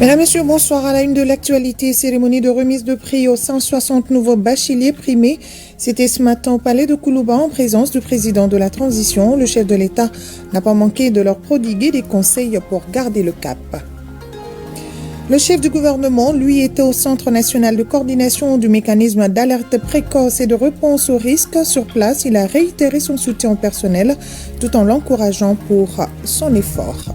Mesdames, Messieurs, bonsoir. À la une de l'actualité, cérémonie de remise de prix aux 160 nouveaux bacheliers primés. C'était ce matin au palais de Koulouba en présence du président de la transition. Le chef de l'État n'a pas manqué de leur prodiguer des conseils pour garder le cap. Le chef du gouvernement, lui, était au Centre national de coordination du mécanisme d'alerte précoce et de réponse aux risques. Sur place, il a réitéré son soutien au personnel tout en l'encourageant pour son effort.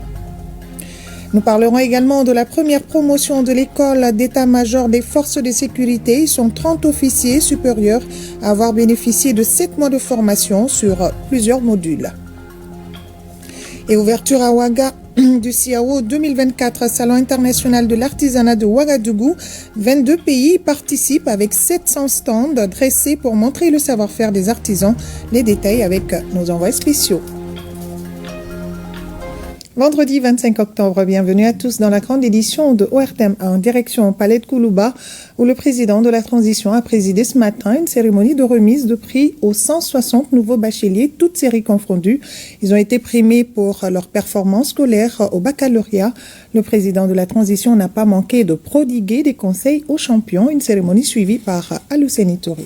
Nous parlerons également de la première promotion de l'école d'état-major des forces de sécurité. Ils sont 30 officiers supérieurs à avoir bénéficié de 7 mois de formation sur plusieurs modules. Et ouverture à Ouaga du CIAO 2024, Salon international de l'artisanat de Ouagadougou. 22 pays participent avec 700 stands dressés pour montrer le savoir-faire des artisans. Les détails avec nos envoyés spéciaux. Vendredi 25 octobre, bienvenue à tous dans la grande édition de ORTM en direction au palais de Koulouba où le président de la transition a présidé ce matin une cérémonie de remise de prix aux 160 nouveaux bacheliers, toutes séries confondues. Ils ont été primés pour leur performance scolaire au baccalauréat. Le président de la transition n'a pas manqué de prodiguer des conseils aux champions, une cérémonie suivie par Alouseni Touré.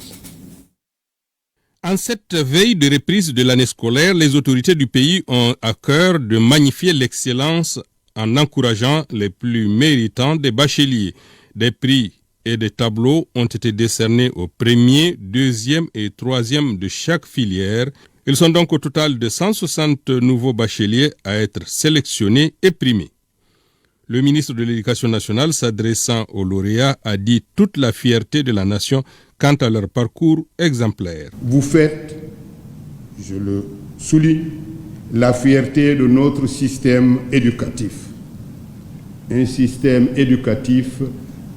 En cette veille de reprise de l'année scolaire, les autorités du pays ont à cœur de magnifier l'excellence en encourageant les plus méritants des bacheliers. Des prix et des tableaux ont été décernés aux premiers, deuxième et troisième de chaque filière. Ils sont donc au total de 160 nouveaux bacheliers à être sélectionnés et primés. Le ministre de l'Éducation nationale, s'adressant aux lauréats, a dit toute la fierté de la nation quant à leur parcours exemplaire. Vous faites, je le souligne, la fierté de notre système éducatif. Un système éducatif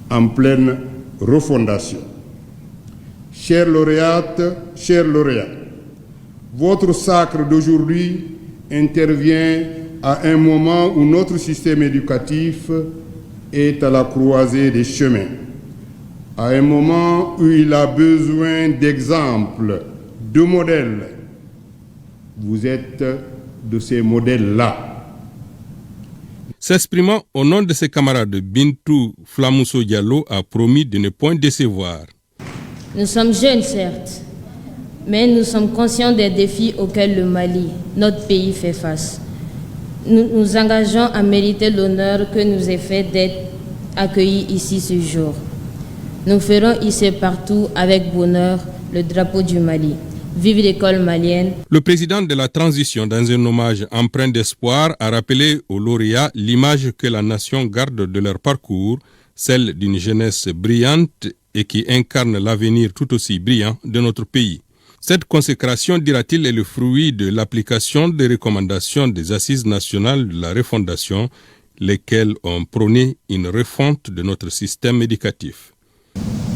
en pleine refondation. Chères lauréates, chers lauréats, votre sacre d'aujourd'hui intervient à un moment où notre système éducatif est à la croisée des chemins, à un moment où il a besoin d'exemples, de modèles. Vous êtes de ces modèles-là. S'exprimant au nom de ses camarades, Bintou Flamousso Diallo a promis de ne point décevoir. Nous sommes jeunes, certes, mais nous sommes conscients des défis auxquels le Mali, notre pays, fait face. Nous nous engageons à mériter l'honneur que nous est fait d'être accueillis ici ce jour. Nous ferons ici partout avec bonheur le drapeau du Mali. Vive l'école malienne. Le président de la transition, dans un hommage empreint d'espoir, a rappelé aux lauréats l'image que la nation garde de leur parcours, celle d'une jeunesse brillante et qui incarne l'avenir tout aussi brillant de notre pays. Cette consécration, dira-t-il, est le fruit de l'application des recommandations des Assises nationales de la refondation, lesquelles ont prôné une refonte de notre système éducatif.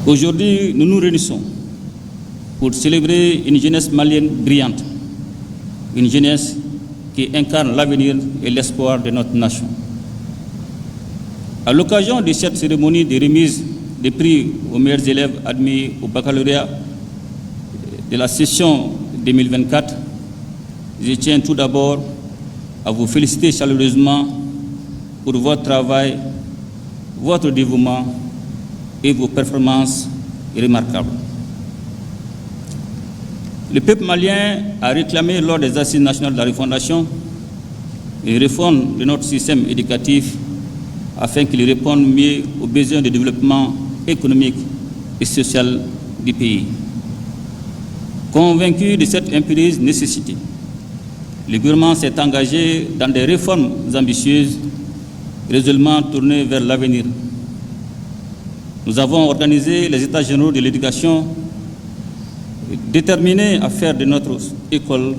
Aujourd'hui, nous nous réunissons pour célébrer une jeunesse malienne brillante, une jeunesse qui incarne l'avenir et l'espoir de notre nation. À l'occasion de cette cérémonie de remise des prix aux meilleurs élèves admis au baccalauréat de la session 2024, je tiens tout d'abord à vous féliciter chaleureusement pour votre travail, votre dévouement et vos performances remarquables. Le peuple malien a réclamé lors des Assises nationales de la refondation une réforme de notre système éducatif afin qu'il réponde mieux aux besoins de développement économique et social du pays. Convaincu de cette impérieuse nécessité, le gouvernement s'est engagé dans des réformes ambitieuses, résolument tournées vers l'avenir. Nous avons organisé les États généraux de l'éducation, déterminés à faire de notre école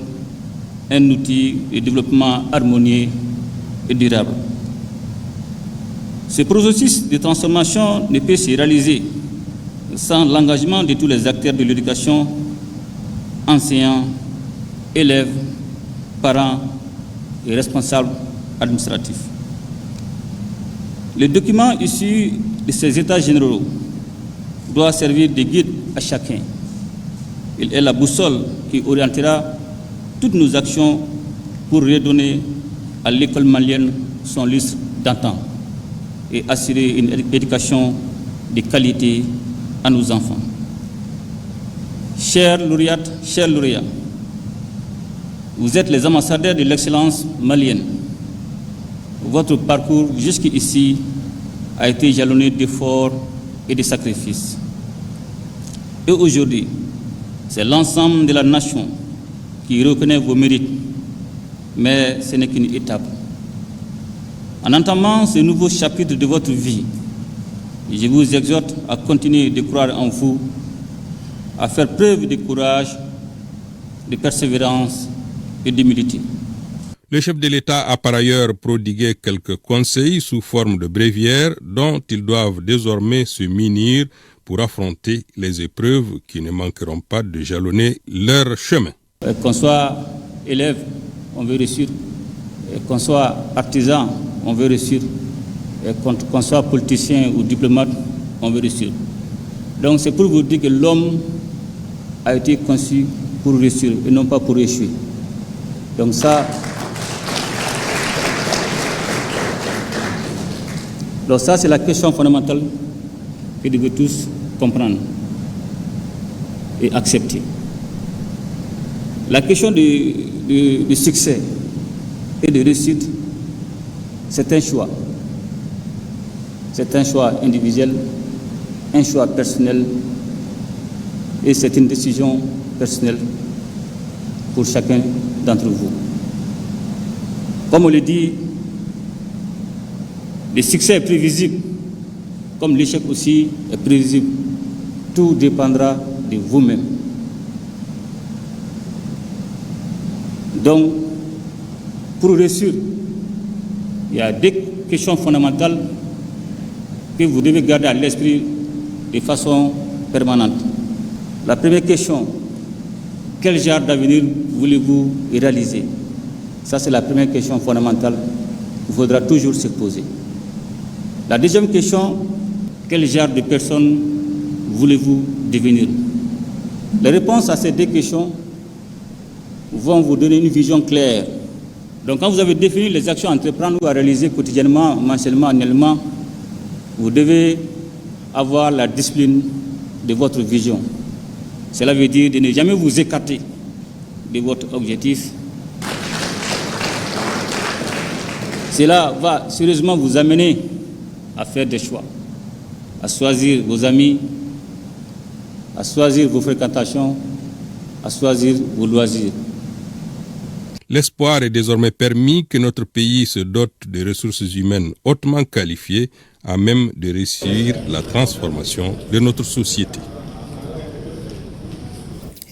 un outil de développement harmonieux et durable. Ce processus de transformation ne peut se réaliser sans l'engagement de tous les acteurs de l'éducation, enseignants, élèves, parents et responsables administratifs. Le document issu de ces États généraux doit servir de guide à chacun. Il est la boussole qui orientera toutes nos actions pour redonner à l'école malienne son lustre d'antan. et assurer une éducation de qualité à nos enfants. Chers lauréates, chers lauréats, vous êtes les ambassadeurs de l'excellence malienne. Votre parcours jusqu'ici a été jalonné d'efforts et de sacrifices. Et aujourd'hui, c'est l'ensemble de la nation qui reconnaît vos mérites, mais ce n'est qu'une étape. En entamant ce nouveau chapitre de votre vie, je vous exhorte à continuer de croire en vous, à faire preuve de courage, de persévérance et d'humilité. Le chef de l'État a par ailleurs prodigué quelques conseils sous forme de bréviaire dont ils doivent désormais se munir pour affronter les épreuves qui ne manqueront pas de jalonner leur chemin. Qu'on soit élève, on veut réussir. Qu'on soit artisan, on veut réussir. Qu'on soit politicien ou diplomate, on veut réussir. Donc c'est pour vous dire que l'homme a été conçu pour réussir et non pas pour échouer. Donc ça... Donc ça, c'est la question fondamentale que nous devons tous comprendre et accepter. La question du succès et de réussite, c'est un choix. C'est un choix individuel, un choix personnel et c'est une décision personnelle pour chacun d'entre vous. Comme on le dit, le succès est prévisible, comme l'échec aussi est prévisible. Tout dépendra de vous-même. Donc, pour réussir, il y a des questions fondamentales que vous devez garder à l'esprit de façon permanente. La première question, quel genre d'avenir voulez-vous réaliser? Ça, c'est la première question fondamentale qu'il faudra toujours se poser. La deuxième question, quel genre de personne voulez-vous devenir? Les réponses à ces deux questions vont vous donner une vision claire. Donc quand vous avez défini les actions à entreprendre ou à réaliser quotidiennement, mensuellement, annuellement, vous devez avoir la discipline de votre vision. Cela veut dire de ne jamais vous écarter de votre objectif. Cela va sérieusement vous amener à faire des choix, à choisir vos amis, à choisir vos fréquentations, à choisir vos loisirs. L'espoir est désormais permis que notre pays se dote de ressources humaines hautement qualifiées à même de réussir la transformation de notre société.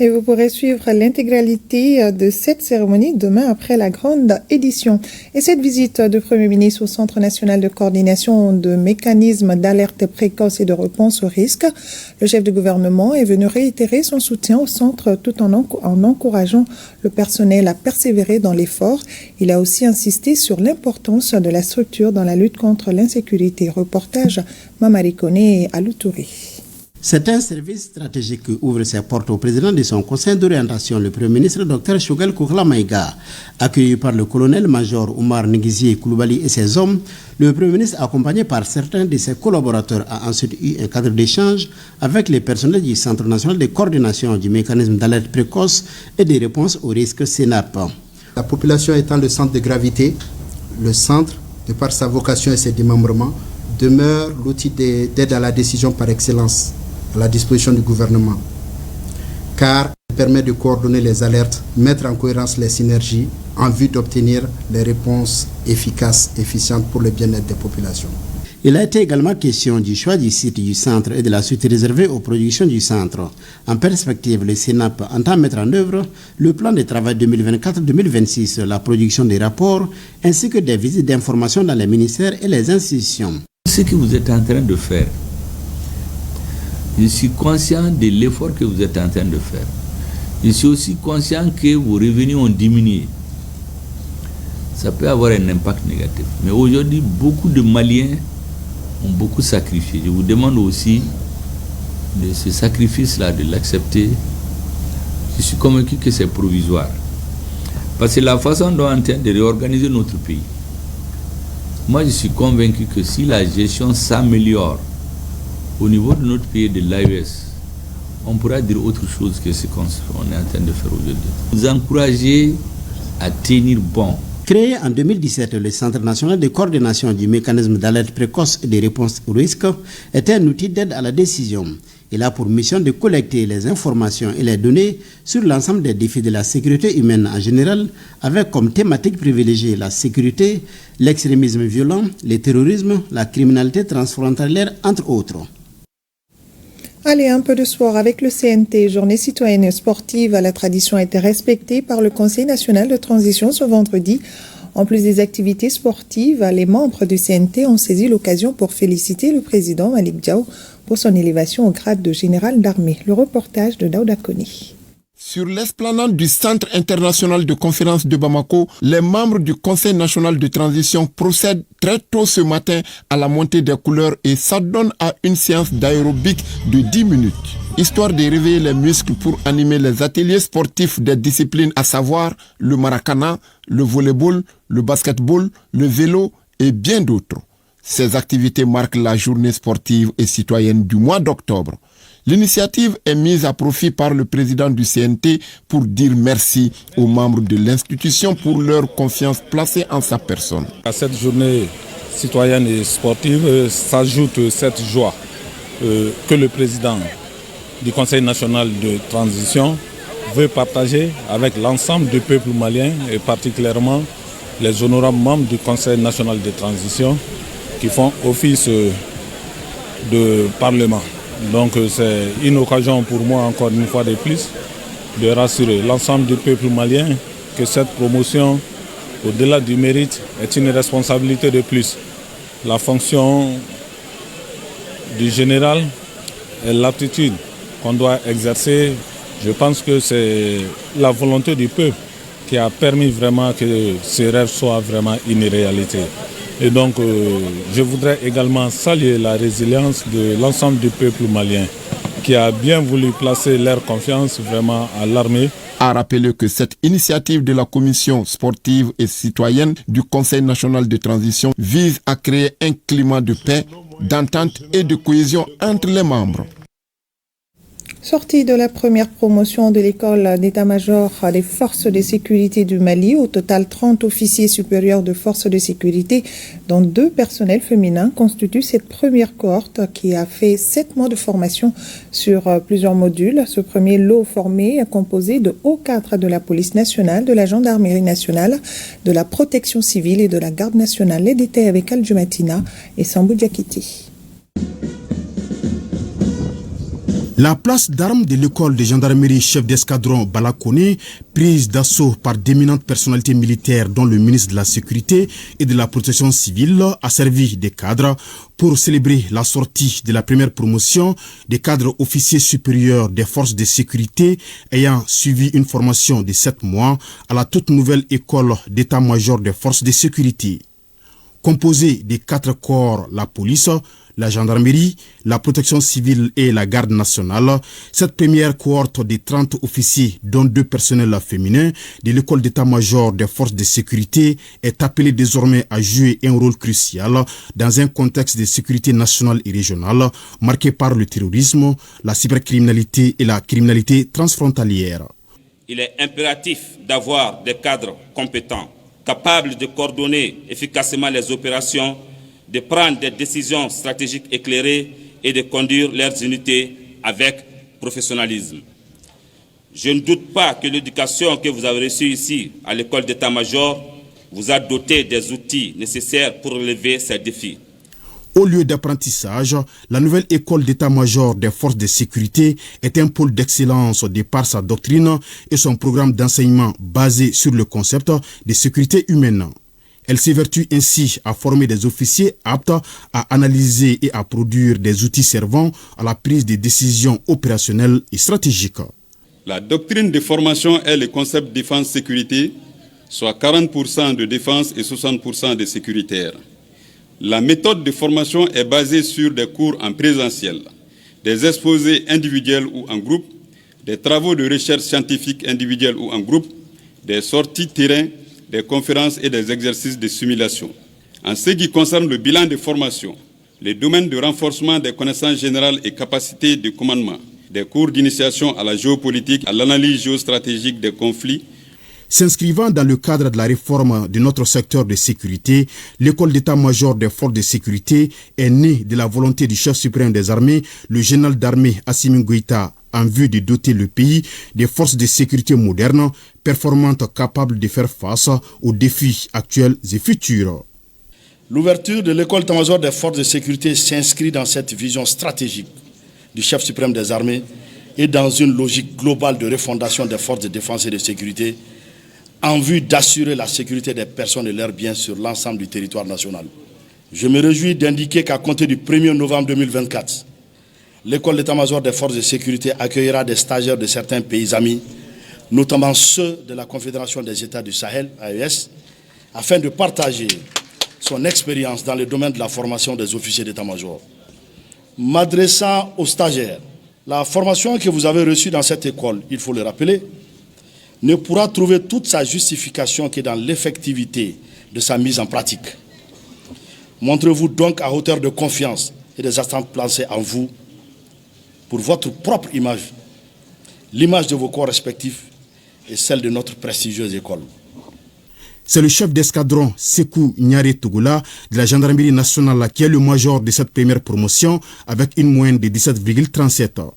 Et vous pourrez suivre l'intégralité de cette cérémonie demain après la grande édition. Et cette visite du Premier ministre au Centre national de coordination de mécanismes d'alerte précoce et de réponse aux risques, le chef du gouvernement est venu réitérer son soutien au centre tout en encourageant le personnel à persévérer dans l'effort. Il a aussi insisté sur l'importance de la structure dans la lutte contre l'insécurité. Reportage Mamari Koné et Aloutouri. C'est un service stratégique qui ouvre ses portes au président de son conseil d'orientation, le Premier ministre Dr Choguel Koukla Maïga. Accueilli par le colonel-major Oumar Nguizié Koulibaly et ses hommes, le Premier ministre, accompagné par certains de ses collaborateurs, a ensuite eu un cadre d'échange avec les personnels du Centre national de coordination du mécanisme d'alerte précoce et de réponse aux risques CNAP. La population étant le centre de gravité, le centre, de par sa vocation et ses démembrements, demeure l'outil d'aide à la décision par excellence à la disposition du gouvernement, car il permet de coordonner les alertes, mettre en cohérence les synergies en vue d'obtenir les réponses efficaces, efficientes pour le bien-être des populations. Il a été également question du choix du site du centre et de la suite réservée aux productions du centre. En perspective, le CNAP entend mettre en œuvre le plan de travail 2024-2026, la production des rapports, ainsi que des visites d'information dans les ministères et les institutions. Ce que vous êtes en train de faire, je suis conscient de l'effort que vous êtes en train de faire. Je suis aussi conscient que vos revenus ont diminué. Ça peut avoir un impact négatif. Mais aujourd'hui, beaucoup de Maliens ont beaucoup sacrifié. Je vous demande aussi de ce sacrifice-là, de l'accepter. Je suis convaincu que c'est provisoire. Parce que la façon dont on est en train de réorganiser notre pays, Moi, je suis convaincu que si la gestion s'améliore au niveau de notre pays de l'AES, on pourra dire autre chose que ce qu'on est en train de faire aujourd'hui. Vous encourager à tenir bon. Créé en 2017, le Centre national de coordination du mécanisme d'alerte précoce et de réponse aux risques est un outil d'aide à la décision. Il a pour mission de collecter les informations et les données sur l'ensemble des défis de la sécurité humaine en général, avec comme thématique privilégiée la sécurité, l'extrémisme violent, le terrorisme, la criminalité transfrontalière, entre autres. Allez, un peu de sport avec le CNT. Journée citoyenne et sportive, la tradition a été respectée par le Conseil national de transition ce vendredi. En plus des activités sportives, les membres du CNT ont saisi l'occasion pour féliciter le président Malick Diaw pour son élévation au grade de général d'armée. Le reportage de Daouda Koni. Sur l'esplanade du Centre international de conférence de Bamako, les membres du Conseil national de transition procèdent très tôt ce matin à la montée des couleurs et s'adonnent à une séance d'aérobic de 10 minutes. Histoire de réveiller les muscles pour animer les ateliers sportifs des disciplines, à savoir le maracana, le volleyball, le basketball, le vélo et bien d'autres. Ces activités marquent la journée sportive et citoyenne du mois d'octobre. L'initiative est mise à profit par le président du CNT pour dire merci aux membres de l'institution pour leur confiance placée en sa personne. À cette journée citoyenne et sportive s'ajoute cette joie que le président du Conseil national de transition veut partager avec l'ensemble du peuple malien et particulièrement les honorables membres du Conseil national de transition qui font office de parlement. Donc c'est une occasion pour moi, encore une fois de plus, de rassurer l'ensemble du peuple malien que cette promotion, au-delà du mérite, est une responsabilité de plus. La fonction du général et l'aptitude qu'on doit exercer, je pense que c'est la volonté du peuple qui a permis vraiment que ce rêve soit vraiment une réalité. Et donc, je voudrais également saluer la résilience de l'ensemble du peuple malien qui a bien voulu placer leur confiance vraiment à l'armée. A rappelé que cette initiative de la Commission sportive et citoyenne du Conseil national de transition vise à créer un climat de paix, d'entente et de cohésion entre les membres. Sortie de la première promotion de l'école d'état-major des forces de sécurité du Mali, au total 30 officiers supérieurs de forces de sécurité, dont 2 personnels féminins, constituent cette première cohorte qui a fait 7 mois de formation sur plusieurs modules. Ce premier lot formé est composé de hauts cadres de la police nationale, de la gendarmerie nationale, de la protection civile et de la garde nationale. Les détails avec Al-Jumatina et Sambou Diakiti. La place d'armes de l'école de gendarmerie chef d'escadron Balakone, prise d'assaut par d'éminentes personnalités militaires dont le ministre de la Sécurité et de la Protection civile, a servi des cadres pour célébrer la sortie de la première promotion des cadres officiers supérieurs des forces de sécurité ayant suivi une formation de 7 mois à la toute nouvelle école d'état-major des forces de sécurité. Composée des 4 corps, la police, la gendarmerie, la protection civile et la garde nationale, cette première cohorte de 30 officiers, dont 2 personnels féminins de l'école d'état-major des forces de sécurité, est appelée désormais à jouer un rôle crucial dans un contexte de sécurité nationale et régionale marqué par le terrorisme, la cybercriminalité et la criminalité transfrontalière. Il est impératif d'avoir des cadres compétents, capables de coordonner efficacement les opérations, de prendre des décisions stratégiques éclairées et de conduire leurs unités avec professionnalisme. Je ne doute pas que l'éducation que vous avez reçue ici à l'école d'état-major vous a doté des outils nécessaires pour relever ces défis. Au lieu d'apprentissage, la nouvelle école d'état-major des forces de sécurité est un pôle d'excellence de par sa doctrine et son programme d'enseignement basé sur le concept de sécurité humaine. Elle s'évertue ainsi à former des officiers aptes à analyser et à produire des outils servant à la prise de décisions opérationnelles et stratégiques. La doctrine de formation est le concept défense-sécurité, soit 40% de défense et 60% de sécuritaire. La méthode de formation est basée sur des cours en présentiel, des exposés individuels ou en groupe, des travaux de recherche scientifique individuels ou en groupe, des sorties terrain, des conférences et des exercices de simulation. En ce qui concerne le bilan de formation, les domaines de renforcement des connaissances générales et capacités de commandement, des cours d'initiation à la géopolitique, à l'analyse géostratégique des conflits. S'inscrivant dans le cadre de la réforme de notre secteur de sécurité, l'école d'état-major des forces de sécurité est née de la volonté du chef suprême des armées, le général d'armée Assimi Goïta, en vue de doter le pays des forces de sécurité modernes, performantes, capables de faire face aux défis actuels et futurs. L'ouverture de l'école d'état-major des forces de sécurité s'inscrit dans cette vision stratégique du chef suprême des armées et dans une logique globale de refondation des forces de défense et de sécurité en vue d'assurer la sécurité des personnes et leurs biens sur l'ensemble du territoire national. Je me réjouis d'indiquer qu'à compter du 1er novembre 2024, l'école d'état-major des forces de sécurité accueillera des stagiaires de certains pays amis, notamment ceux de la Confédération des États du Sahel, AES, afin de partager son expérience dans le domaine de la formation des officiers d'état-major. M'adressant aux stagiaires, la formation que vous avez reçue dans cette école, il faut le rappeler, ne pourra trouver toute sa justification que dans l'effectivité de sa mise en pratique. Montrez-vous donc à hauteur de confiance et des attentes placées en vous pour votre propre image, l'image de vos corps respectifs et celle de notre prestigieuse école. C'est le chef d'escadron Sekou Nyare Tougoula de la gendarmerie nationale qui est le major de cette première promotion avec une moyenne de 17,37.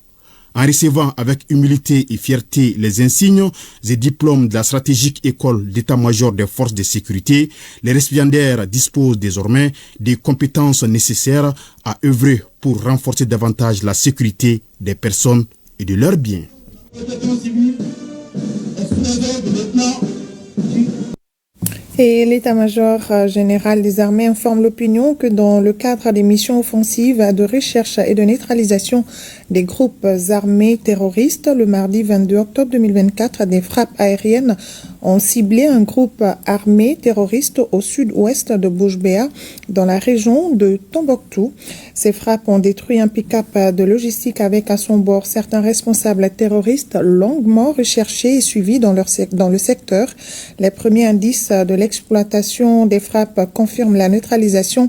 En recevant avec humilité et fierté les insignes et diplômes de la stratégique école d'état-major des forces de sécurité, les récipiendaires disposent désormais des compétences nécessaires à œuvrer pour renforcer davantage la sécurité des personnes et de leurs biens. Et l'état-major général des armées informe l'opinion que dans le cadre des missions offensives de recherche et de neutralisation des groupes armés terroristes, le mardi 22 octobre 2024, des frappes aériennes ont ciblé un groupe armé terroriste au sud-ouest de Boujbéa, dans la région de Tombouctou. Ces frappes ont détruit un pick-up de logistique avec à son bord certains responsables terroristes longuement recherchés et suivis dans le secteur. Les premiers indices de l'exploitation des frappes confirment la neutralisation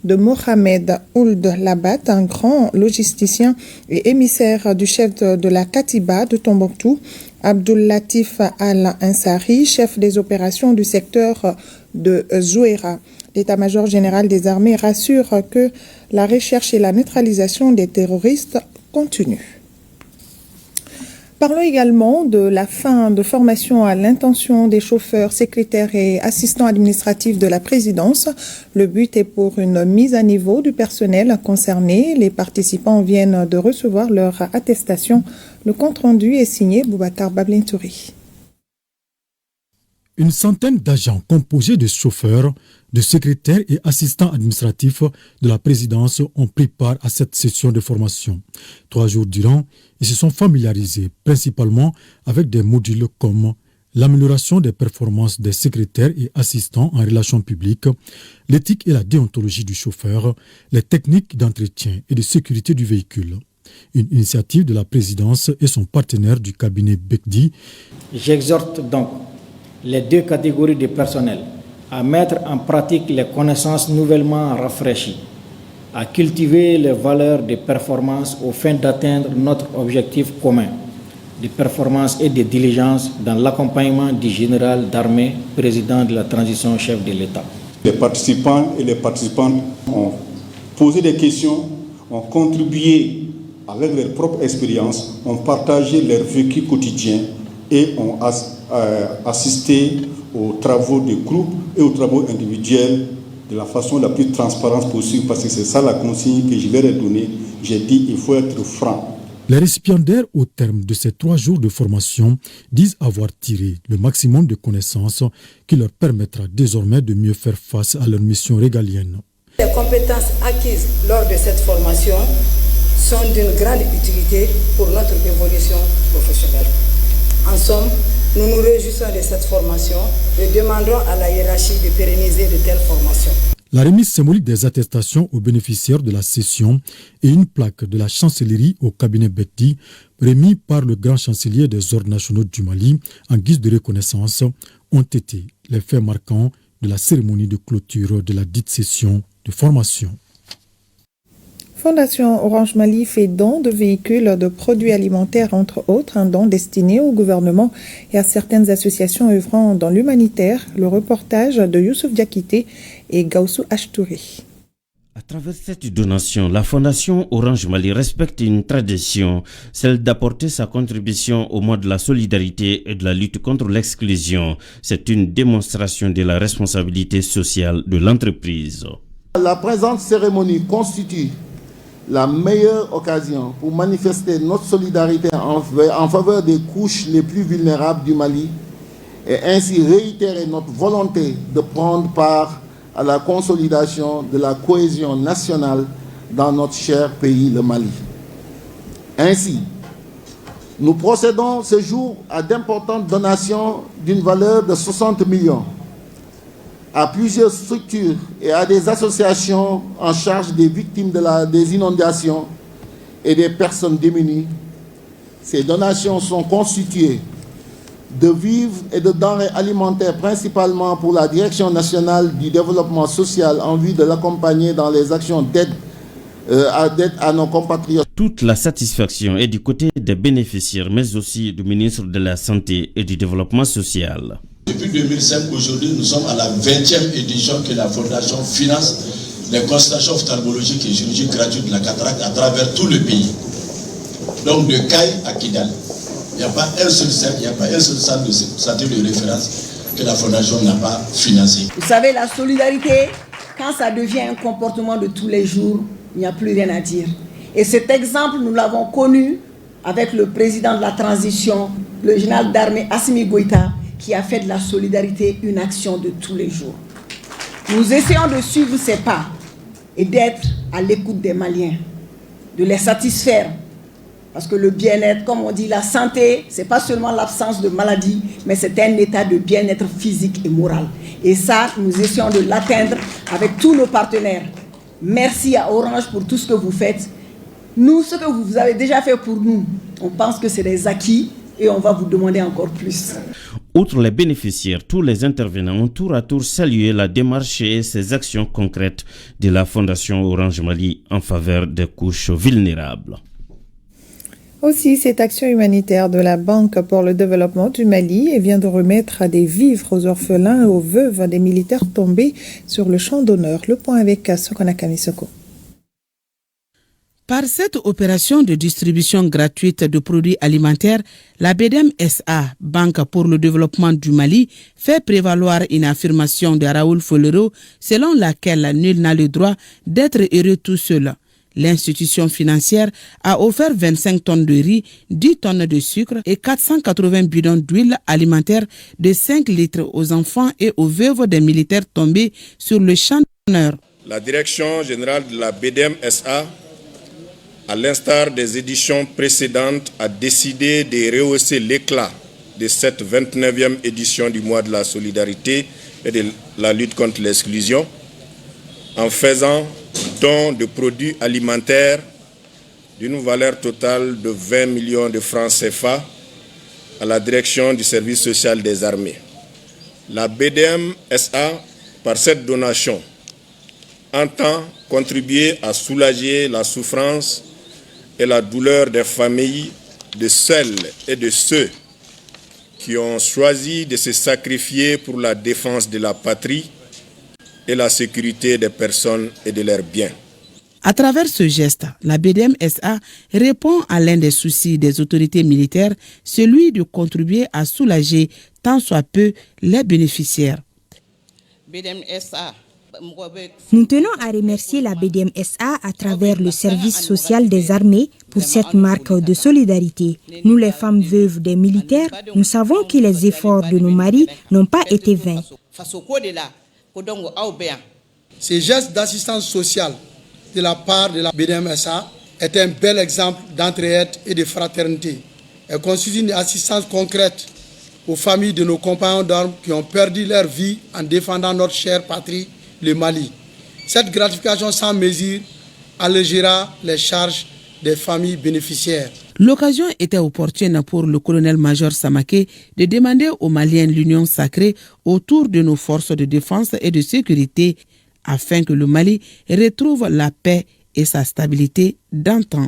de Mohamed Ould Labat, un grand logisticien et émissaire du chef de la Katiba de Tombouctou, Abdul Latif Al-Ansari, chef des opérations du secteur de Zouéra. L'état-major général des armées rassure que la recherche et la neutralisation des terroristes continuent. Parlons également de la fin de formation à l'intention des chauffeurs, secrétaires et assistants administratifs de la présidence. Le but est pour une mise à niveau du personnel concerné. Les participants viennent de recevoir leur attestation. Le compte-rendu est signé Boubacar Bablintouri. Une centaine d'agents composés de chauffeurs, de secrétaires et assistants administratifs de la présidence ont pris part à cette session de formation. 3 jours durant, ils se sont familiarisés principalement avec des modules comme l'amélioration des performances des secrétaires et assistants en relations publiques, l'éthique et la déontologie du chauffeur, les techniques d'entretien et de sécurité du véhicule. Une initiative de la présidence et son partenaire du cabinet Bekdi. J'exhorte donc les 2 catégories de personnel à mettre en pratique les connaissances nouvellement rafraîchies, à cultiver les valeurs de performance aux fins d'atteindre notre objectif commun de performance et de diligence dans l'accompagnement du général d'armée, président de la transition, chef de l'État. Les participants et les participantes ont posé des questions, ont contribué avec leur propre expérience, ont partagé leur vécu quotidien et ont assisté aux travaux de groupe et aux travaux individuels de la façon la plus transparente possible, parce que c'est ça la consigne que je leur ai donnée. J'ai dit qu'il faut être franc. Les récipiendaires, au terme de ces 3 jours de formation, disent avoir tiré le maximum de connaissances qui leur permettra désormais de mieux faire face à leur mission régalienne. Les compétences acquises lors de cette formation sont d'une grande utilité pour notre évolution professionnelle. En somme, nous nous réjouissons de cette formation et demandons à la hiérarchie de pérenniser de telles formations. La remise symbolique des attestations aux bénéficiaires de la session et une plaque de la chancellerie au cabinet Bekdi, remis par le grand chancelier des ordres nationaux du Mali en guise de reconnaissance, ont été les faits marquants de la cérémonie de clôture de la dite session de formation. Fondation Orange Mali fait don de véhicules de produits alimentaires, entre autres, un don destiné au gouvernement et à certaines associations œuvrant dans l'humanitaire. Le reportage de Youssouf Diakité et Gaussou Achtouri. À travers cette donation, la Fondation Orange Mali respecte une tradition, celle d'apporter sa contribution au mois de la solidarité et de la lutte contre l'exclusion. C'est une démonstration de la responsabilité sociale de l'entreprise. La présente cérémonie constitue la meilleure occasion pour manifester notre solidarité en faveur des couches les plus vulnérables du Mali et ainsi réitérer notre volonté de prendre part à la consolidation de la cohésion nationale dans notre cher pays, le Mali. Ainsi, nous procédons ce jour à d'importantes donations d'une valeur de 60 millions à plusieurs structures et à des associations en charge des victimes des inondations et des personnes démunies. Ces donations sont constituées de vivres et de denrées alimentaires, principalement pour la Direction nationale du développement social en vue de l'accompagner dans les actions d'aide à nos compatriotes. Toute la satisfaction est du côté des bénéficiaires, mais aussi du ministre de la Santé et du Développement social. Depuis 2005, aujourd'hui, nous sommes à la 20e édition que la Fondation finance les consultations ophtalmologiques et chirurgiques gratuites de la cataracte à travers tout le pays. Donc de Caille à Kidal. Il n'y a pas un seul centre de santé de référence que la Fondation n'a pas financé. Vous savez, la solidarité, quand ça devient un comportement de tous les jours, il n'y a plus rien à dire. Et cet exemple, nous l'avons connu avec le président de la transition, le général d'armée Assimi Goïta, qui a fait de la solidarité une action de tous les jours. Nous essayons de suivre ses pas et d'être à l'écoute des Maliens, de les satisfaire. Parce que le bien-être, comme on dit, la santé, ce n'est pas seulement l'absence de maladie, mais c'est un état de bien-être physique et moral. Et ça, nous essayons de l'atteindre avec tous nos partenaires. Merci à Orange pour tout ce que vous faites. Nous, ce que vous avez déjà fait pour nous, on pense que c'est des acquis et on va vous demander encore plus. Outre les bénéficiaires, tous les intervenants ont tour à tour salué la démarche et ces actions concrètes de la Fondation Orange Mali en faveur des couches vulnérables. Aussi, cette action humanitaire de la Banque pour le développement du Mali vient de remettre des vivres aux orphelins et aux veuves des militaires tombés sur le champ d'honneur. Le point avec Sokona Kamisoko. Par cette opération de distribution gratuite de produits alimentaires, la BDM SA, Banque pour le développement du Mali, fait prévaloir une affirmation de Raoul Folero selon laquelle nul n'a le droit d'être heureux tout seul. L'institution financière a offert 25 tonnes de riz, 10 tonnes de sucre et 480 bidons d'huile alimentaire de 5 litres aux enfants et aux veuves des militaires tombés sur le champ d'honneur. La direction générale de la BDM SA, à l'instar des éditions précédentes, a décidé de rehausser l'éclat de cette 29e édition du mois de la solidarité et de la lutte contre l'exclusion en faisant don de produits alimentaires d'une valeur totale de 20 millions de francs CFA à la direction du service social des armées. La BDM SA, par cette donation, entend contribuer à soulager la souffrance et la douleur des familles de celles et de ceux qui ont choisi de se sacrifier pour la défense de la patrie et la sécurité des personnes et de leurs biens. À travers ce geste, la BDM SA répond à l'un des soucis des autorités militaires, celui de contribuer à soulager tant soit peu les bénéficiaires. Nous tenons à remercier la BDM SA à travers le service social des armées pour cette marque de solidarité. Nous, les femmes veuves des militaires, nous savons que les efforts de nos maris n'ont pas été vains. Ces gestes d'assistance sociale de la part de la BDM SA est un bel exemple d'entraide et de fraternité. Elle constitue une assistance concrète aux familles de nos compagnons d'armes qui ont perdu leur vie en défendant notre chère patrie, le Mali. Cette gratification sans mesure allégera les charges des familles bénéficiaires. L'occasion était opportune pour le colonel-major Samaké de demander aux Maliens l'union sacrée autour de nos forces de défense et de sécurité afin que le Mali retrouve la paix et sa stabilité d'antan.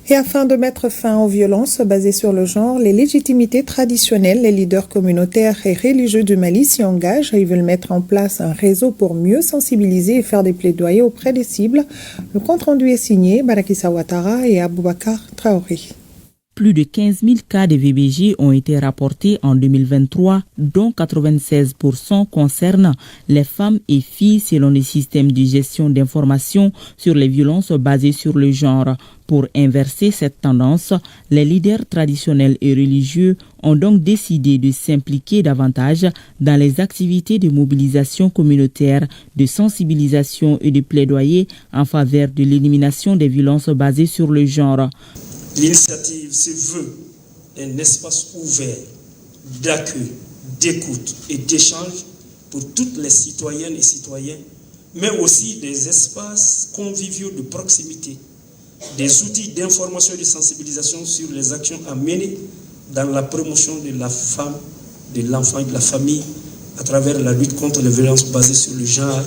Et afin de mettre fin aux violences basées sur le genre, les légitimités traditionnelles, les leaders communautaires et religieux du Mali s'y engagent et ils veulent mettre en place un réseau pour mieux sensibiliser et faire des plaidoyers auprès des cibles. Le compte-rendu est signé Barakissa Ouattara et Aboubakar Traoré. Plus de 15 000 cas de VBG ont été rapportés en 2023, dont 96% concernent les femmes et filles selon le système de gestion d'information sur les violences basées sur le genre. Pour inverser cette tendance, les leaders traditionnels et religieux ont donc décidé de s'impliquer davantage dans les activités de mobilisation communautaire, de sensibilisation et de plaidoyer en faveur de l'élimination des violences basées sur le genre. L'initiative se veut un espace ouvert d'accueil, d'écoute et d'échange pour toutes les citoyennes et citoyens, mais aussi des espaces conviviaux de proximité, des outils d'information et de sensibilisation sur les actions à mener dans la promotion de la femme, de l'enfant et de la famille à travers la lutte contre les violences basées sur le genre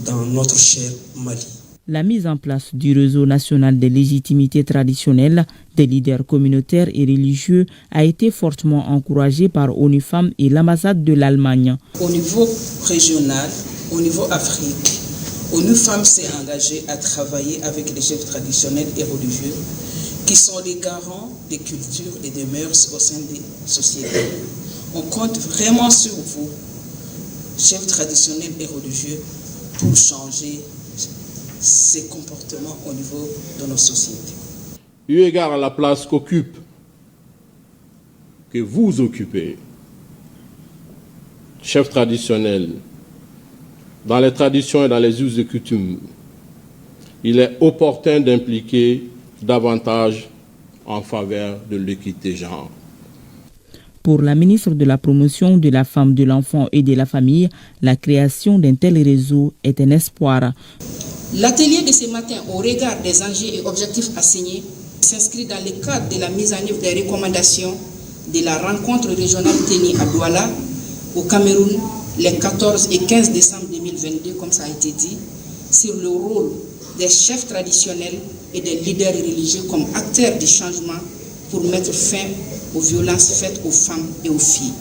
dans notre cher Mali. La mise en place du réseau national des légitimités traditionnelles des leaders communautaires et religieux a été fortement encouragée par ONU Femmes et l'ambassade de l'Allemagne. Au niveau régional, au niveau Afrique, ONU Femmes s'est engagée à travailler avec les chefs traditionnels et religieux qui sont les garants des cultures et des mœurs au sein des sociétés. On compte vraiment sur vous, chefs traditionnels et religieux, pour changer ces comportements au niveau de nos sociétés. Eu égard à la place que vous occupez, chef traditionnel, dans les traditions et dans les us et coutumes, il est opportun d'impliquer davantage en faveur de l'équité genre. Pour la ministre de la Promotion de la Femme, de l'Enfant et de la Famille, la création d'un tel réseau est un espoir. L'atelier de ce matin, au regard des enjeux et objectifs assignés, s'inscrit dans le cadre de la mise en œuvre des recommandations de la rencontre régionale tenue à Douala, au Cameroun, les 14 et 15 décembre 2022, comme ça a été dit, sur le rôle des chefs traditionnels et des leaders religieux comme acteurs du changement pour mettre fin aux violences faites aux femmes et aux filles.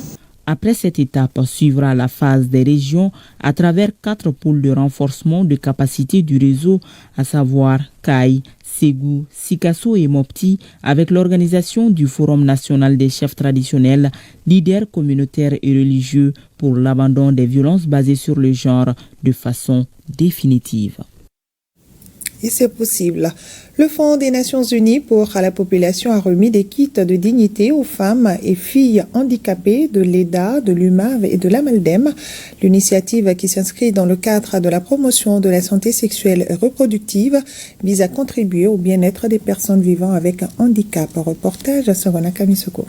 Après cette étape, suivra la phase des régions à travers 4 pôles de renforcement de capacité du réseau, à savoir Caille, Ségou, Sikasso et Mopti, avec l'organisation du Forum national des chefs traditionnels, leaders communautaires et religieux pour l'abandon des violences basées sur le genre de façon définitive. Et c'est possible. Le Fonds des Nations Unies pour la population a remis des kits de dignité aux femmes et filles handicapées de l'EDA, de l'UMAV et de l'AMALDEM. L'initiative qui s'inscrit dans le cadre de la promotion de la santé sexuelle et reproductive vise à contribuer au bien-être des personnes vivant avec un handicap. Reportage à Sorona Kamisoko.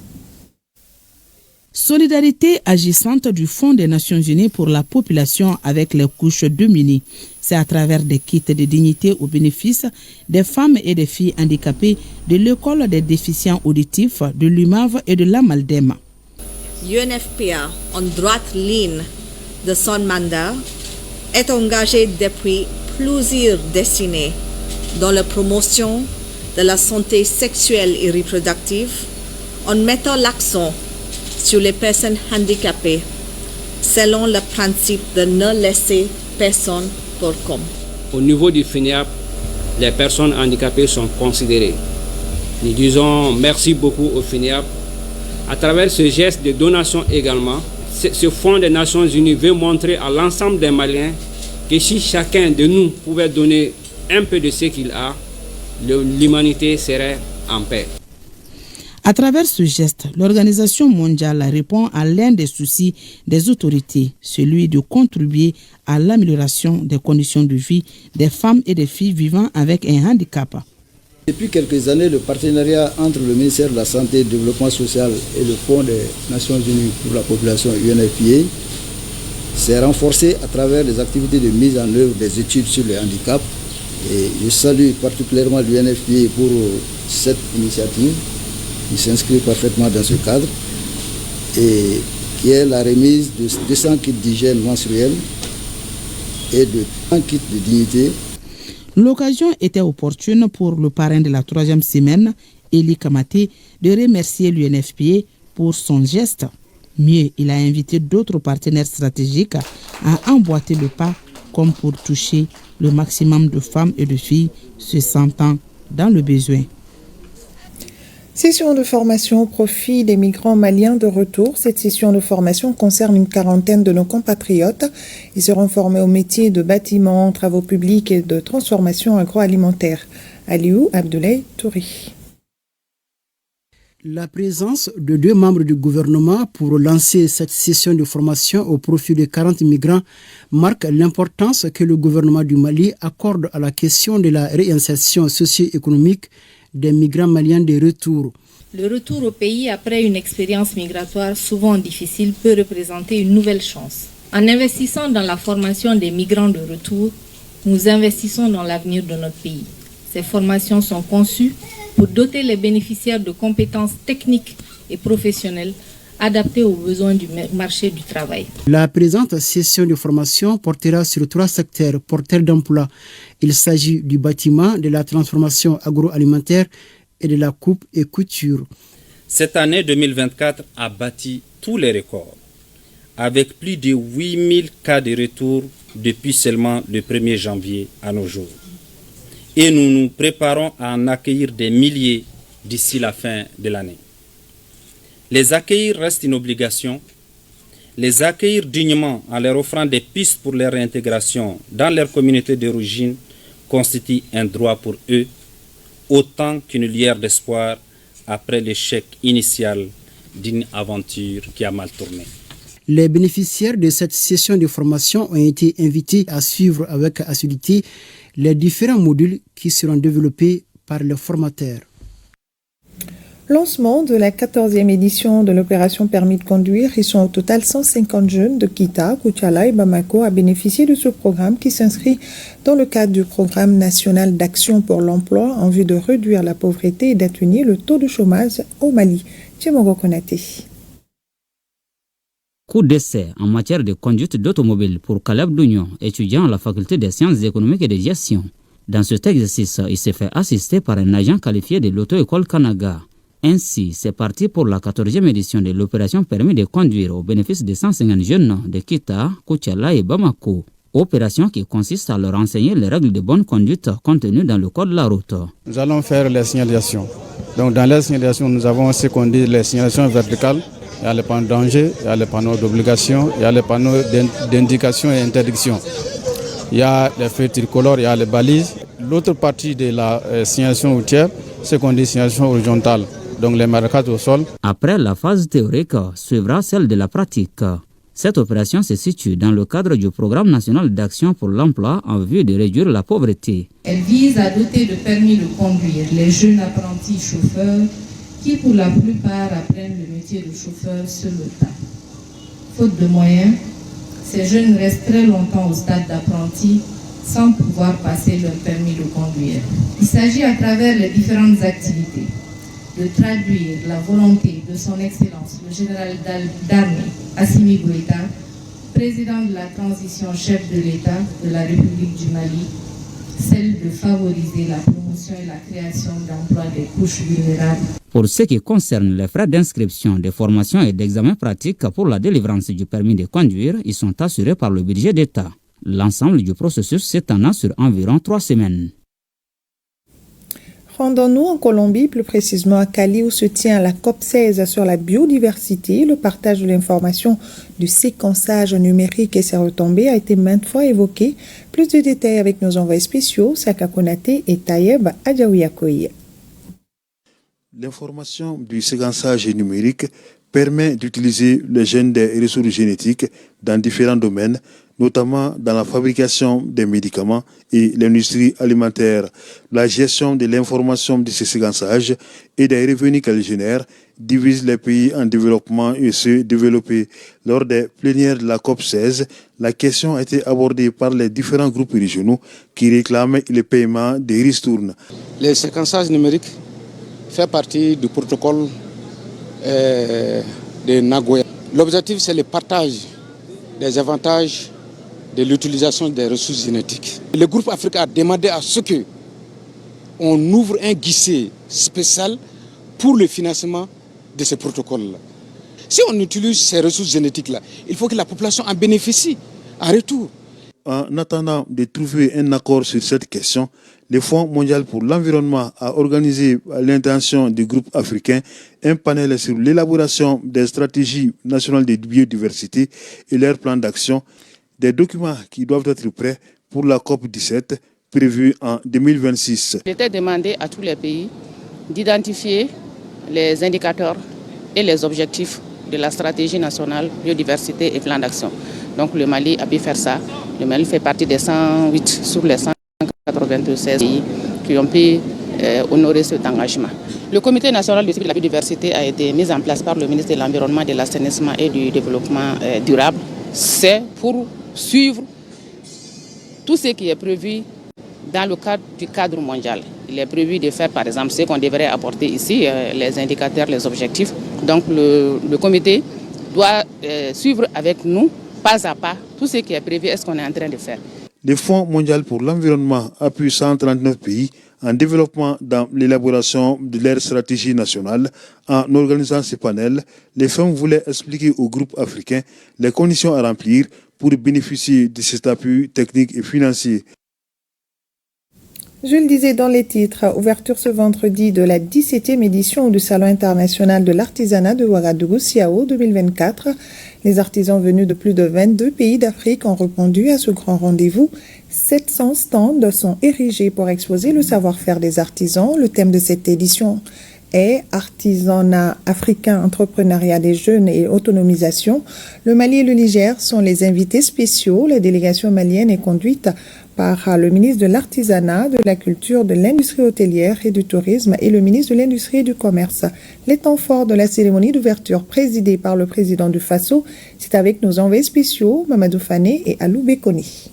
Solidarité agissante du Fonds des Nations Unies pour la population avec les couches démunies. C'est à travers des kits de dignité au bénéfice des femmes et des filles handicapées de l'école des déficients auditifs, de l'UMAV et de l'AMALDEM. UNFPA, en droite ligne de son mandat, est engagé depuis plusieurs décennies dans la promotion de la santé sexuelle et reproductive en mettant l'accent sur les personnes handicapées, selon le principe de ne laisser personne pour compte. Au niveau du FENIAP, les personnes handicapées sont considérées. Nous disons merci beaucoup au FENIAP. À travers ce geste de donation également, ce Fonds des Nations Unies veut montrer à l'ensemble des Maliens que si chacun de nous pouvait donner un peu de ce qu'il a, l'humanité serait en paix. À travers ce geste, l'Organisation mondiale répond à l'un des soucis des autorités, celui de contribuer à l'amélioration des conditions de vie des femmes et des filles vivant avec un handicap. Depuis quelques années, le partenariat entre le ministère de la Santé et du Développement social et le Fonds des Nations Unies pour la population UNFPA s'est renforcé à travers les activités de mise en œuvre des études sur les handicaps Et je salue particulièrement l'UNFPA pour cette initiative qui s'inscrit parfaitement dans ce cadre et qui est la remise de 200 kits d'hygiène menstruelle et de 100 kits de dignité. L'occasion était opportune pour le parrain de la 3e semaine, Eli Kamate, de remercier l'UNFPA pour son geste. Mieux, il a invité d'autres partenaires stratégiques à emboîter le pas comme pour toucher le maximum de femmes et de filles se sentant dans le besoin. Session de formation au profit des migrants maliens de retour. Cette session de formation concerne une quarantaine de nos compatriotes. Ils seront formés au métier de bâtiment, travaux publics et de transformation agroalimentaire. Aliou Abdoulaye Touri. La présence de 2 membres du gouvernement pour lancer cette session de formation au profit de 40 migrants marque l'importance que le gouvernement du Mali accorde à la question de la réinsertion socio-économique des migrants maliens de retour. Le retour au pays après une expérience migratoire souvent difficile peut représenter une nouvelle chance. En investissant dans la formation des migrants de retour, nous investissons dans l'avenir de notre pays. Ces formations sont conçues pour doter les bénéficiaires de compétences techniques et professionnelles adaptées aux besoins du marché du travail. La présente session de formation portera sur 3 secteurs porteurs d'emploi. Il s'agit du bâtiment, de la transformation agroalimentaire et de la coupe et couture. Cette année 2024 a battu tous les records, avec plus de 8000 cas de retour depuis seulement le 1er janvier à nos jours. Et nous nous préparons à en accueillir des milliers d'ici la fin de l'année. Les accueillir reste une obligation. Les accueillir dignement en leur offrant des pistes pour leur réintégration dans leur communauté d'origine constitue un droit pour eux, autant qu'une lueur d'espoir après l'échec initial d'une aventure qui a mal tourné. Les bénéficiaires de cette session de formation ont été invités à suivre avec assiduité les différents modules qui seront développés par les formateurs. Lancement de la 14e édition de l'opération Permis de conduire. Ils sont au total 150 jeunes de Kita, Koutiala et Bamako à bénéficier de ce programme qui s'inscrit dans le cadre du programme national d'action pour l'emploi en vue de réduire la pauvreté et d'atténuer le taux de chômage au Mali. Tchemogo Konaté. Coup d'essai en matière de conduite d'automobile pour Caleb Dounion, étudiant à la faculté des sciences économiques et de gestion. Dans cet exercice, il s'est fait assister par un agent qualifié de l'auto-école Kanaga. Ainsi, c'est parti pour la 14e édition de l'opération Permis de conduire au bénéfice de 150 jeunes de Kita, Koutiala et Bamako. Opération qui consiste à leur enseigner les règles de bonne conduite contenues dans le code de la route. Nous allons faire les signalisations. Donc dans les signalisations, nous avons ce qu'on dit les signalisations verticales. Il y a les panneaux de danger, il y a les panneaux d'obligation, il y a les panneaux d'indication et interdiction. Il y a les feux tricolores, il y a les balises. L'autre partie de la signalisation routière, c'est qu'on dit signalisation horizontale, donc les marquages au sol. Après la phase théorique, suivra celle de la pratique. Cette opération se situe dans le cadre du programme national d'action pour l'emploi en vue de réduire la pauvreté. Elle vise à doter de permis de conduire les jeunes apprentis chauffeurs qui pour la plupart apprennent le métier de chauffeur sur le tas. Faute de moyens, ces jeunes restent très longtemps au stade d'apprenti sans pouvoir passer leur permis de conduire. Il s'agit à travers les différentes activités de traduire la volonté de son Excellence, le général d'armée Assimi Goïta, président de la transition, chef de l'État de la République du Mali, celle de favoriser la promotion et la création d'emplois des couches vulnérables. Pour ce qui concerne les frais d'inscription, de formation et d'examen pratique pour la délivrance du permis de conduire, ils sont assurés par le budget d'État. L'ensemble du processus s'étend sur environ 3 semaines. Rendons-nous en Colombie, plus précisément à Cali, où se tient la COP16 sur la biodiversité. Le partage de l'information du séquençage numérique et ses retombées a été maintes fois évoqué. Plus de détails avec nos envoyés spéciaux, Saka Konaté et Tayeb Adjaouyakoye. L'information du séquençage numérique permet d'utiliser les gènes des ressources génétiques dans différents domaines, notamment dans la fabrication des médicaments et l'industrie alimentaire. La gestion de l'information de ce séquençage et des revenus qu'elle génère divise les pays en développement et ceux développés. Lors des plénières de la COP16, la question a été abordée par les différents groupes régionaux qui réclament le paiement des ristournes. Le séquençage numérique fait partie du protocole de Nagoya. L'objectif, c'est le partage des avantages de l'utilisation des ressources génétiques. Le groupe africain a demandé à ce qu'on ouvre un guichet spécial pour le financement de ce protocole-là. Si on utilise ces ressources génétiques-là, il faut que la population en bénéficie en retour. En attendant de trouver un accord sur cette question, le Fonds mondial pour l'environnement a organisé à l'intention du groupe africain un panel sur l'élaboration des stratégies nationales de biodiversité et leur plan d'action, des documents qui doivent être prêts pour la COP17 prévue en 2026. Il était demandé à tous les pays d'identifier les indicateurs et les objectifs de la stratégie nationale biodiversité et plan d'action. Donc le Mali a pu faire ça. Le Mali fait partie des 108 sur les 196 pays qui ont pu honorer cet engagement. Le Comité national de suivi de la biodiversité a été mis en place par le ministre de l'Environnement, de l'Assainissement et du Développement durable. C'est pour suivre tout ce qui est prévu dans le cadre du cadre mondial. Il est prévu de faire par exemple ce qu'on devrait apporter ici, les indicateurs, les objectifs. Donc le comité doit suivre avec nous, pas à pas, tout ce qui est prévu est ce qu'on est en train de faire. Le Fonds mondial pour l'environnement appuie 139 pays en développement dans l'élaboration de leur stratégie nationale. En organisant ce panel, les femmes voulaient expliquer au groupe africain les conditions à remplir pour bénéficier de cet appui technique et financier. Je le disais dans les titres, ouverture ce vendredi de la 17e édition du Salon international de l'artisanat de Ouagadougou, SIAO 2024. Les artisans venus de plus de 22 pays d'Afrique ont répondu à ce grand rendez-vous. 700 stands sont érigés pour exposer le savoir-faire des artisans. Le thème de cette édition est artisanat africain, entrepreneuriat des jeunes et autonomisation. Le Mali et le Niger sont les invités spéciaux. La délégation malienne est conduite par le ministre de l'Artisanat, de la Culture, de l'Industrie hôtelière et du Tourisme et le ministre de l'Industrie et du Commerce. Les temps forts de la cérémonie d'ouverture présidée par le président du Faso, c'est avec nos envoyés spéciaux, Mamadou Fané et Alou Bekoni.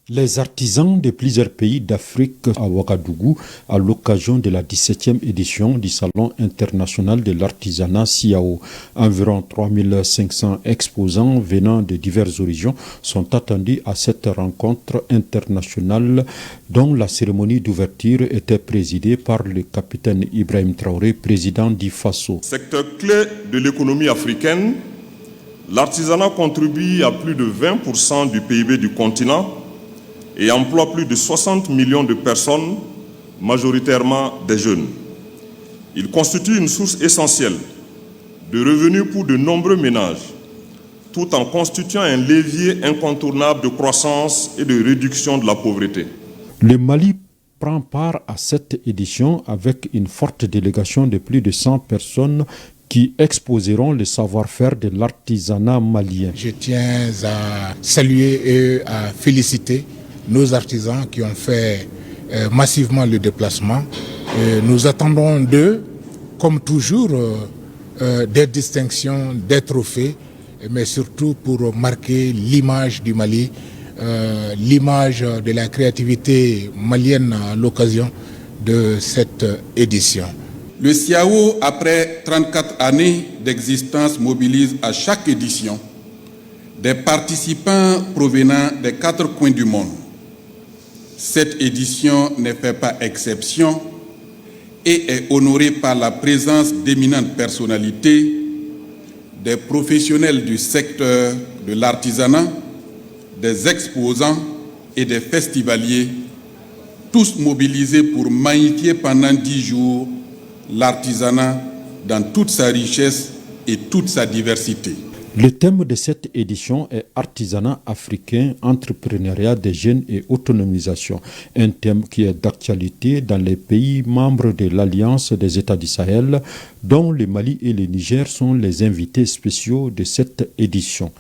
Les artisans de plusieurs pays d'Afrique à Ouagadougou à l'occasion de la 17e édition du Salon international de l'artisanat SIAO. Environ 3500 exposants venant de diverses origines sont attendus à cette rencontre internationale dont la cérémonie d'ouverture était présidée par le capitaine Ibrahim Traoré, président du Faso. Secteur clé de l'économie africaine, l'artisanat contribue à plus de 20% du PIB du continent et emploie plus de 60 millions de personnes, majoritairement des jeunes. Il constitue une source essentielle de revenus pour de nombreux ménages, tout en constituant un levier incontournable de croissance et de réduction de la pauvreté. Le Mali prend part à cette édition avec une forte délégation de plus de 100 personnes qui exposeront le savoir-faire de l'artisanat malien. Je tiens à saluer et à féliciter nos artisans qui ont fait massivement le déplacement. Nous attendons d'eux, comme toujours, des distinctions, des trophées, mais surtout pour marquer l'image du Mali, l'image de la créativité malienne à l'occasion de cette édition. Le SIAO, après 34 années d'existence, mobilise à chaque édition des participants provenant des 4 coins du monde. Cette édition ne fait pas exception et est honorée par la présence d'éminentes personnalités, des professionnels du secteur de l'artisanat, des exposants et des festivaliers, tous mobilisés pour magnifier pendant 10 jours l'artisanat dans toute sa richesse et toute sa diversité. Le thème de cette édition est artisanat africain, entrepreneuriat des jeunes et autonomisation. Un thème qui est d'actualité dans les pays membres de l'Alliance des États du Sahel, dont le Mali et le Niger sont les invités spéciaux de cette édition.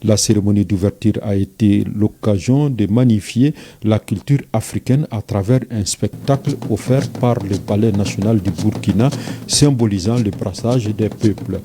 La cérémonie d'ouverture a été l'occasion de magnifier la culture africaine à travers un spectacle offert par le Palais national du Burkina, symbolisant le brassage des peuples.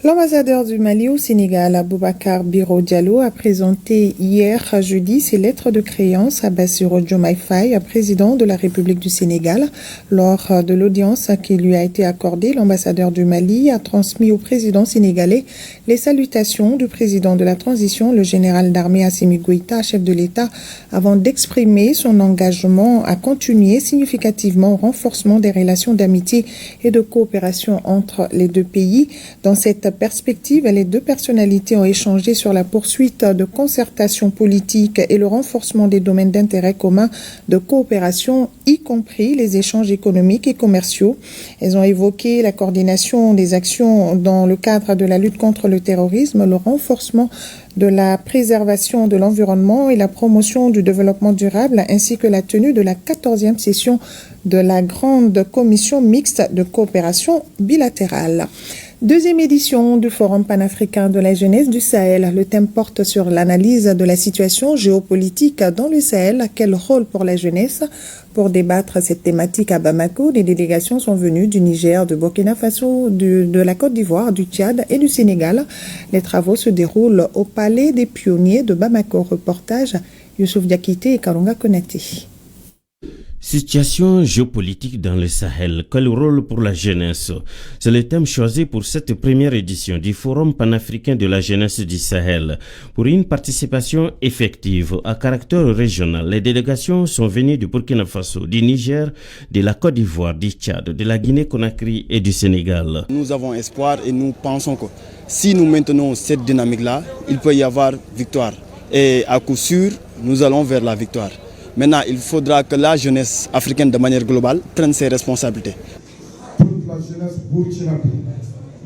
L'ambassadeur du Mali au Sénégal, Aboubacar Biro Diallo, a présenté hier jeudi ses lettres de créance à Bassirou Diomaye Faye, président de la République du Sénégal. Lors de l'audience qui lui a été accordée, l'ambassadeur du Mali a transmis au président sénégalais les salutations du président de la transition, le général d'armée Assimi Goïta, chef de l'État, avant d'exprimer son engagement à continuer significativement au renforcement des relations d'amitié et de coopération entre les deux pays. Dans cette perspective, les deux personnalités ont échangé sur la poursuite de concertation politique et le renforcement des domaines d'intérêt commun de coopération, y compris les échanges économiques et commerciaux. Elles ont évoqué la coordination des actions dans le cadre de la lutte contre le terrorisme, le renforcement de la préservation de l'environnement et la promotion du développement durable, ainsi que la tenue de la 14e session de la Grande Commission mixte de coopération bilatérale. Deuxième édition du Forum panafricain de la jeunesse du Sahel. Le thème porte sur l'analyse de la situation géopolitique dans le Sahel. Quel rôle pour la jeunesse? Pour débattre cette thématique à Bamako, des délégations sont venues du Niger, de Burkina Faso, de la Côte d'Ivoire, du Tchad et du Sénégal. Les travaux se déroulent au Palais des Pionniers de Bamako. Reportage Youssouf Diakité et Karunga Konaté. Situation géopolitique dans le Sahel, quel rôle pour la jeunesse? C'est le thème choisi pour cette première édition du Forum panafricain de la jeunesse du Sahel. Pour une participation effective à caractère régional, les délégations sont venues du Burkina Faso, du Niger, de la Côte d'Ivoire, du Tchad, de la Guinée-Conakry et du Sénégal. Nous avons espoir et nous pensons que si nous maintenons cette dynamique-là, il peut y avoir victoire. Et à coup sûr, nous allons vers la victoire. Maintenant, il faudra que la jeunesse africaine, de manière globale, prenne ses responsabilités. Toute la jeunesse burkinabé,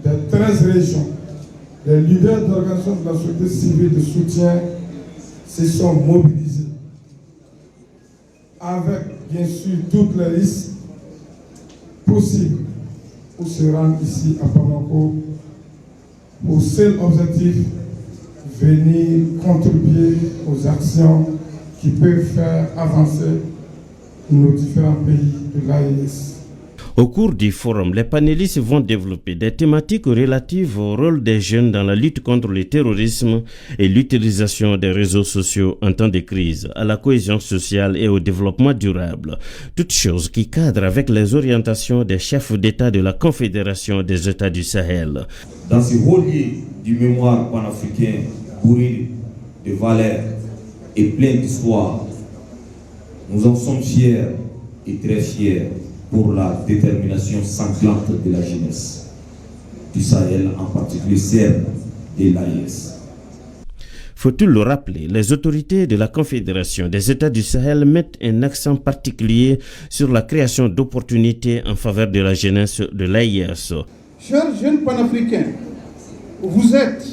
des 13 régions, les leaders d'organisations de la société civile de soutien se sont mobilisés. Avec, bien sûr, toutes les listes possibles pour se rendre ici à Bamako pour seul objectif, venir contribuer aux actions qui peuvent faire avancer nos différents pays de l'AES. Au cours du forum, les panélistes vont développer des thématiques relatives au rôle des jeunes dans la lutte contre le terrorisme et l'utilisation des réseaux sociaux en temps de crise, à la cohésion sociale et au développement durable. Toutes choses qui cadrent avec les orientations des chefs d'État de la Confédération des États du Sahel. Dans ce haut lieu du mémoire panafricain bourré de valeurs et plein d'histoire, nous en sommes fiers et très fiers pour la détermination sanglante de la jeunesse du Sahel, en particulier celle de l'AES. Faut-il le rappeler, les autorités de la Confédération des États du Sahel mettent un accent particulier sur la création d'opportunités en faveur de la jeunesse de l'AES. Chers jeunes panafricains, vous êtes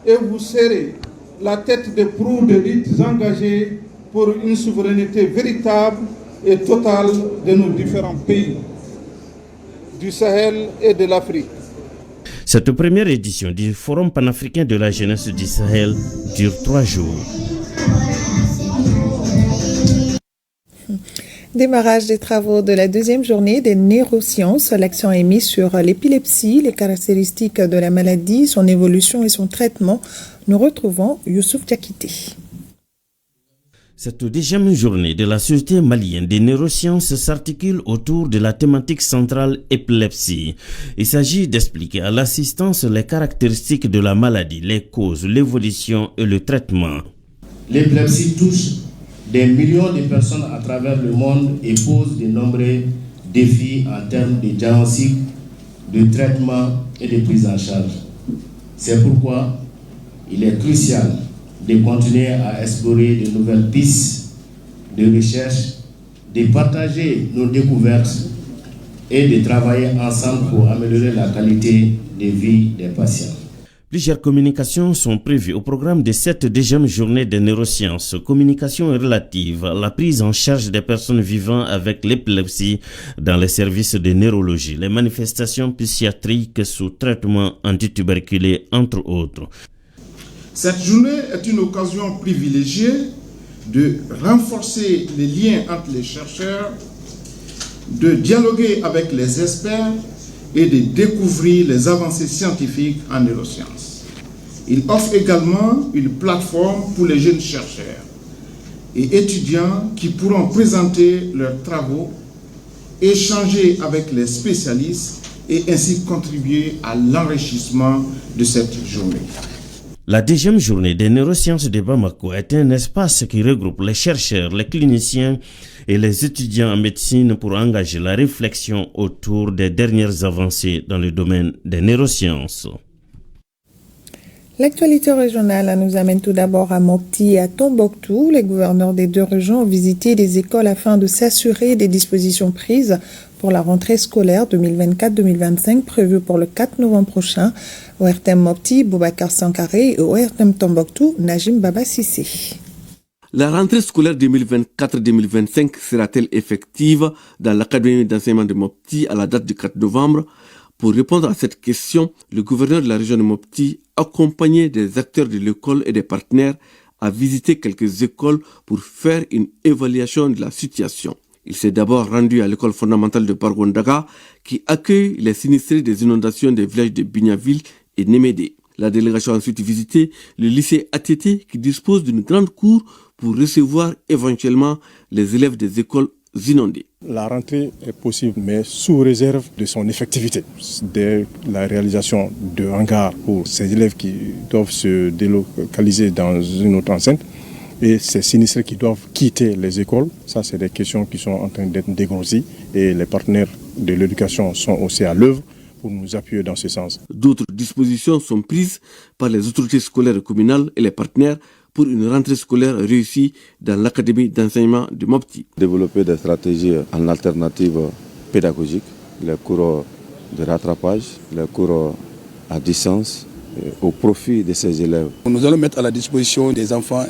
et vous serez la tête de proue de luttes engagées pour une souveraineté véritable et totale de nos différents pays du Sahel et de l'Afrique. Cette première édition du Forum panafricain de la jeunesse du Sahel dure 3 jours. Démarrage des travaux de la deuxième journée des neurosciences. L'accent est mis sur l'épilepsie, les caractéristiques de la maladie, son évolution et son traitement. Nous retrouvons Youssouf Diakité. Cette deuxième journée de la Société malienne des neurosciences s'articule autour de la thématique centrale épilepsie. Il s'agit d'expliquer à l'assistance les caractéristiques de la maladie, les causes, l'évolution et le traitement. L'épilepsie touche des millions de personnes à travers le monde et pose de nombreux défis en termes de diagnostic, de traitement et de prise en charge. C'est pourquoi il est crucial de continuer à explorer de nouvelles pistes de recherche, de partager nos découvertes et de travailler ensemble pour améliorer la qualité de vie des patients. Plusieurs communications sont prévues au programme de cette deuxième journée des neurosciences. Communication relative à la prise en charge des personnes vivant avec l'épilepsie dans les services de neurologie, les manifestations psychiatriques sous traitement antituberculé, entre autres. Cette journée est une occasion privilégiée de renforcer les liens entre les chercheurs, de dialoguer avec les experts et de découvrir les avancées scientifiques en neurosciences. Il offre également une plateforme pour les jeunes chercheurs et étudiants qui pourront présenter leurs travaux, échanger avec les spécialistes et ainsi contribuer à l'enrichissement de cette journée. La deuxième journée des neurosciences de Bamako est un espace qui regroupe les chercheurs, les cliniciens et les étudiants en médecine pour engager la réflexion autour des dernières avancées dans le domaine des neurosciences. L'actualité régionale nous amène tout d'abord à Mopti et à Tombouctou. Les gouverneurs des deux régions ont visité des écoles afin de s'assurer des dispositions prises pour la rentrée scolaire 2024-2025 prévue pour le 4 novembre prochain. ORTM Mopti, Boubacar Sankaré et ORTM Tombouctou, Najim Baba Sissé. La rentrée scolaire 2024-2025 sera-t-elle effective dans l'académie d'enseignement de Mopti à la date du 4 novembre? Pour répondre à cette question, le gouverneur de la région de Mopti, accompagné des acteurs de l'école et des partenaires, a visité quelques écoles pour faire une évaluation de la situation. Il s'est d'abord rendu à l'école fondamentale de Bargondaga qui accueille les sinistrés des inondations des villages de Bignaville et Némédé. La délégation a ensuite visité le lycée ATT qui dispose d'une grande cour pour recevoir éventuellement les élèves des écoles inondées. La rentrée est possible, mais sous réserve de son effectivité. Dès la réalisation de hangars pour ces élèves qui doivent se délocaliser dans une autre enceinte et ces sinistrés qui doivent quitter les écoles, ça c'est des questions qui sont en train d'être dégrossies et les partenaires de l'éducation sont aussi à l'œuvre pour nous appuyer dans ce sens. D'autres dispositions sont prises par les autorités scolaires communales et les partenaires pour une rentrée scolaire réussie dans l'académie d'enseignement de Mopti. Développer des stratégies en alternative pédagogique, les cours de rattrapage, les cours à distance, au profit de ces élèves. Nous allons mettre à la disposition des enfants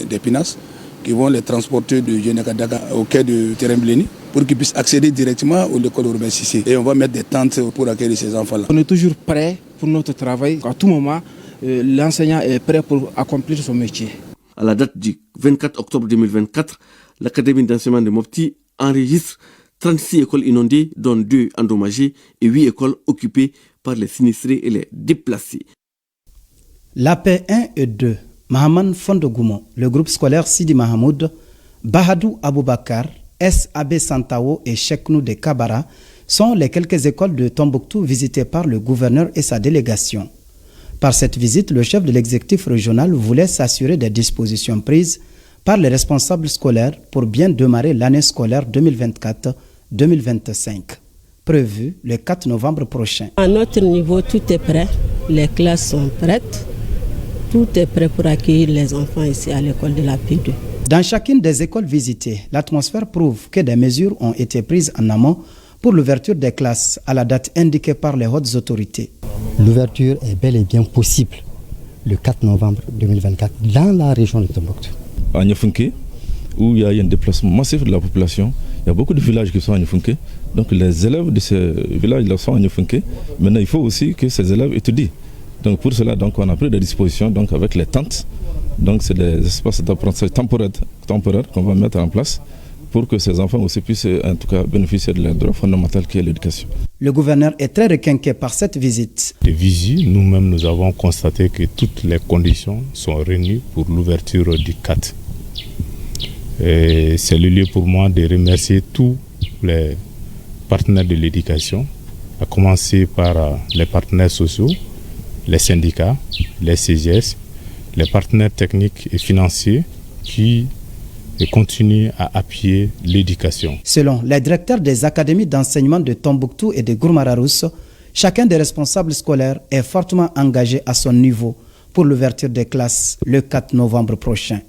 d'Épinasse qui vont les transporter de Yenekadaga au quai de Terembléni pour qu'ils puissent accéder directement à l'école urbaine Sissé. Et on va mettre des tentes pour accueillir ces enfants-là. On est toujours prêt pour notre travail. À tout moment, l'enseignant est prêt pour accomplir son métier. À la date du 24 octobre 2024, l'Académie d'enseignement de Mopti enregistre 36 écoles inondées, dont 2 endommagées et 8 écoles occupées par les sinistrés et les déplacés. L'AP 1 et 2, Mahaman Fondogoumon, le groupe scolaire Sidi Mahamoud, Bahadou Aboubakar, SAB Santao et Cheknou de Kabara sont les quelques écoles de Tombouctou visitées par le gouverneur et sa délégation. Par cette visite, le chef de l'exécutif régional voulait s'assurer des dispositions prises par les responsables scolaires pour bien démarrer l'année scolaire 2024-2025, prévue le 4 novembre prochain. À notre niveau, tout est prêt. Les classes sont prêtes. Tout est prêt pour accueillir les enfants ici à l'école de la P2. Dans chacune des écoles visitées, l'atmosphère prouve que des mesures ont été prises en amont pour l'ouverture des classes à la date indiquée par les hautes autorités. L'ouverture est bel et bien possible le 4 novembre 2024 dans la région de Tombouctou. À Nyafunke, où il y a un déplacement massif de la population, il y a beaucoup de villages qui sont à Nyafunke. Donc les élèves de ces villages sont à Nyafunke. Maintenant, il faut aussi que ces élèves étudient. Donc pour cela, donc, on a pris des dispositions donc, avec les tentes. Donc c'est des espaces d'apprentissage temporaires qu'on va mettre en place pour que ces enfants aussi puissent en tout cas bénéficier de leur droit fondamental qui est l'éducation. Le gouverneur est très requinqué par cette visite. De visu, nous-mêmes nous avons constaté que toutes les conditions sont réunies pour l'ouverture du 4. Et c'est le lieu pour moi de remercier tous les partenaires de l'éducation, à commencer par les partenaires sociaux, les syndicats, les CGS, les partenaires techniques et financiers qui continuent à appuyer l'éducation. Selon les directeurs des académies d'enseignement de Tombouctou et de Gourmararousse, chacun des responsables scolaires est fortement engagé à son niveau pour l'ouverture des classes le 4 novembre prochain.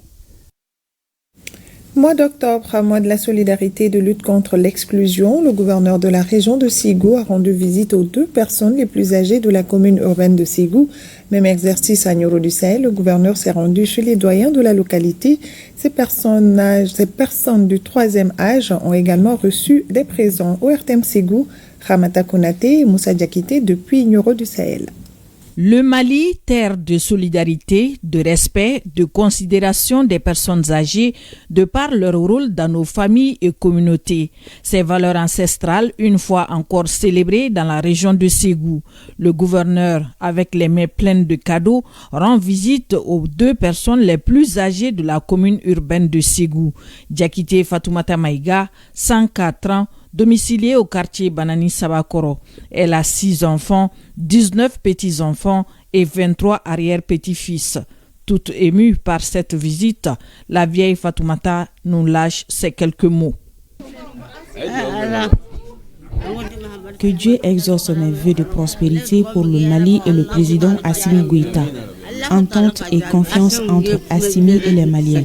Mois d'octobre, mois de la solidarité et de lutte contre l'exclusion, le gouverneur de la région de Ségou a rendu visite aux 2 personnes les plus âgées de la commune urbaine de Ségou. Même exercice à Nioro du Sahel, le gouverneur s'est rendu chez les doyens de la localité. Ces personnes du 3e âge ont également reçu des présents au RTM Ségou, Ramata Konaté et Moussa Diakité depuis Nioro du Sahel. Le Mali, terre de solidarité, de respect, de considération des personnes âgées, de par leur rôle dans nos familles et communautés. Ces valeurs ancestrales, une fois encore célébrées dans la région de Ségou. Le gouverneur, avec les mains pleines de cadeaux, rend visite aux 2 personnes les plus âgées de la commune urbaine de Ségou. Diakité Fatoumata Maïga, 104 ans, domiciliée au quartier Banani Sabakoro. Elle a 6 enfants, 19 petits-enfants et 23 arrière-petits-fils. Toute émue par cette visite, la vieille Fatoumata nous lâche ces quelques mots. Que Dieu exauce mes vœux de prospérité pour le Mali et le président Assimi Goïta. Entente et confiance entre Assimi et les Maliens.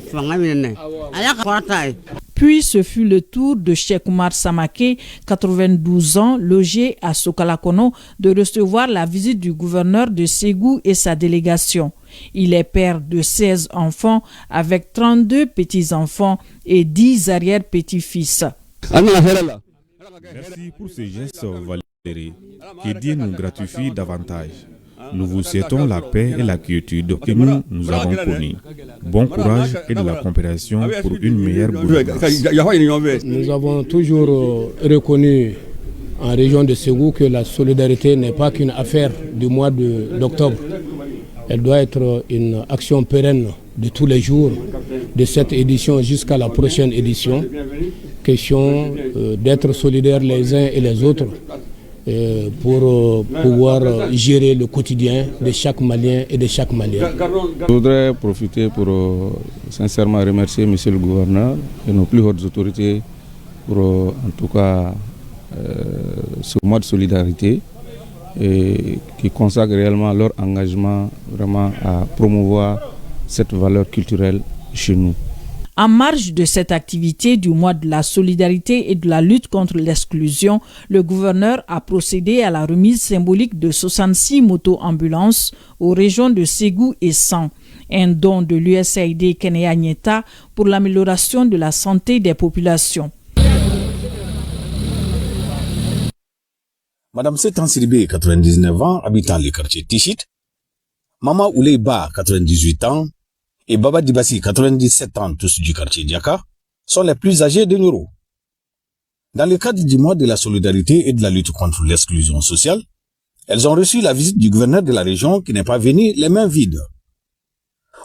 Puis ce fut le tour de Cheikh Oumar Samake, 92 ans, logé à Sokalakono, de recevoir la visite du gouverneur de Ségou et sa délégation. Il est père de 16 enfants avec 32 petits-enfants et 10 arrière-petits-fils. Merci pour ce geste, Valérie. Que Dieu nous gratifie davantage. Nous vous souhaitons la paix et la quiétude que nous avons connues. Bon courage et de la compréhension pour une meilleure gouvernance. Nous avons toujours reconnu en région de Ségou que la solidarité n'est pas qu'une affaire du mois d'octobre. Elle doit être une action pérenne de tous les jours, de cette édition jusqu'à la prochaine édition. Question d'être solidaires les uns et les autres pour pouvoir gérer le quotidien de chaque Malien et de chaque Malien. Je voudrais profiter pour sincèrement remercier M. le gouverneur et nos plus hautes autorités pour en tout cas ce mois de solidarité et qui consacre réellement leur engagement vraiment à promouvoir cette valeur culturelle chez nous. En marge de cette activité du mois de la solidarité et de la lutte contre l'exclusion, le gouverneur a procédé à la remise symbolique de 66 motos-ambulances aux régions de Ségou et San, un don de l'USAID Kenya Nyeta pour l'amélioration de la santé des populations. Madame Setan Sidibé, 99 ans, habitant le quartier Tichit, Mama Ouleyba, 98 ans, et Baba Dibassi, 97 ans, tous du quartier Diaka, sont les plus âgés de Nioro. Dans le cadre du mois de la solidarité et de la lutte contre l'exclusion sociale, elles ont reçu la visite du gouverneur de la région qui n'est pas venu les mains vides.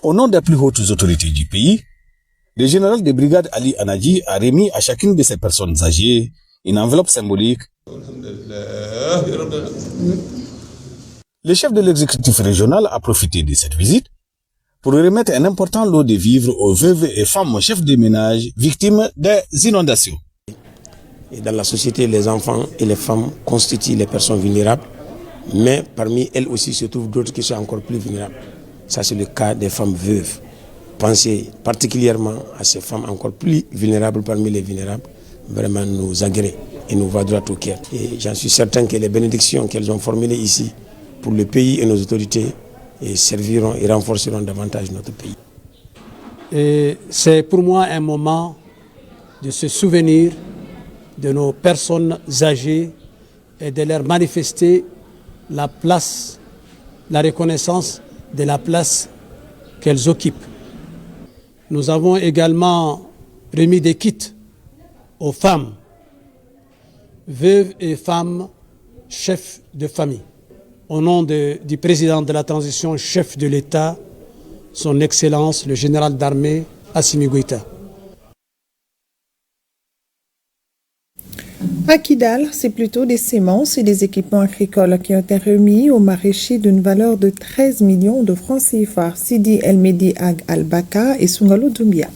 Au nom des plus hautes autorités du pays, le général de brigade Ali Anadji a remis à chacune de ces personnes âgées une enveloppe symbolique. Le chef de l'exécutif régional a profité de cette visite pour remettre un important lot de vivres aux veuves et femmes chefs de ménage victimes des inondations. Et dans la société, les enfants et les femmes constituent les personnes vulnérables, mais parmi elles aussi se trouvent d'autres qui sont encore plus vulnérables. Ça, c'est le cas des femmes veuves. Pensez particulièrement à ces femmes encore plus vulnérables parmi les vulnérables, vraiment nous agrée et nous va droit au cœur. Et j'en suis certain que les bénédictions qu'elles ont formulées ici pour le pays et nos autorités et serviront et renforceront davantage notre pays. Et c'est pour moi un moment de se souvenir de nos personnes âgées et de leur manifester la place, la reconnaissance de la place qu'elles occupent. Nous avons également remis des kits aux femmes, veuves et femmes chefs de famille. Au nom du président de la transition, chef de l'État, son Excellence, le général d'armée, Assimi Goïta. À Kidal, c'est plutôt des semences et des équipements agricoles qui ont été remis aux maraîchers d'une valeur de 13 millions de francs CFA. Sidi El-Medi Ag Al-Baka et Sungalo Doumbia.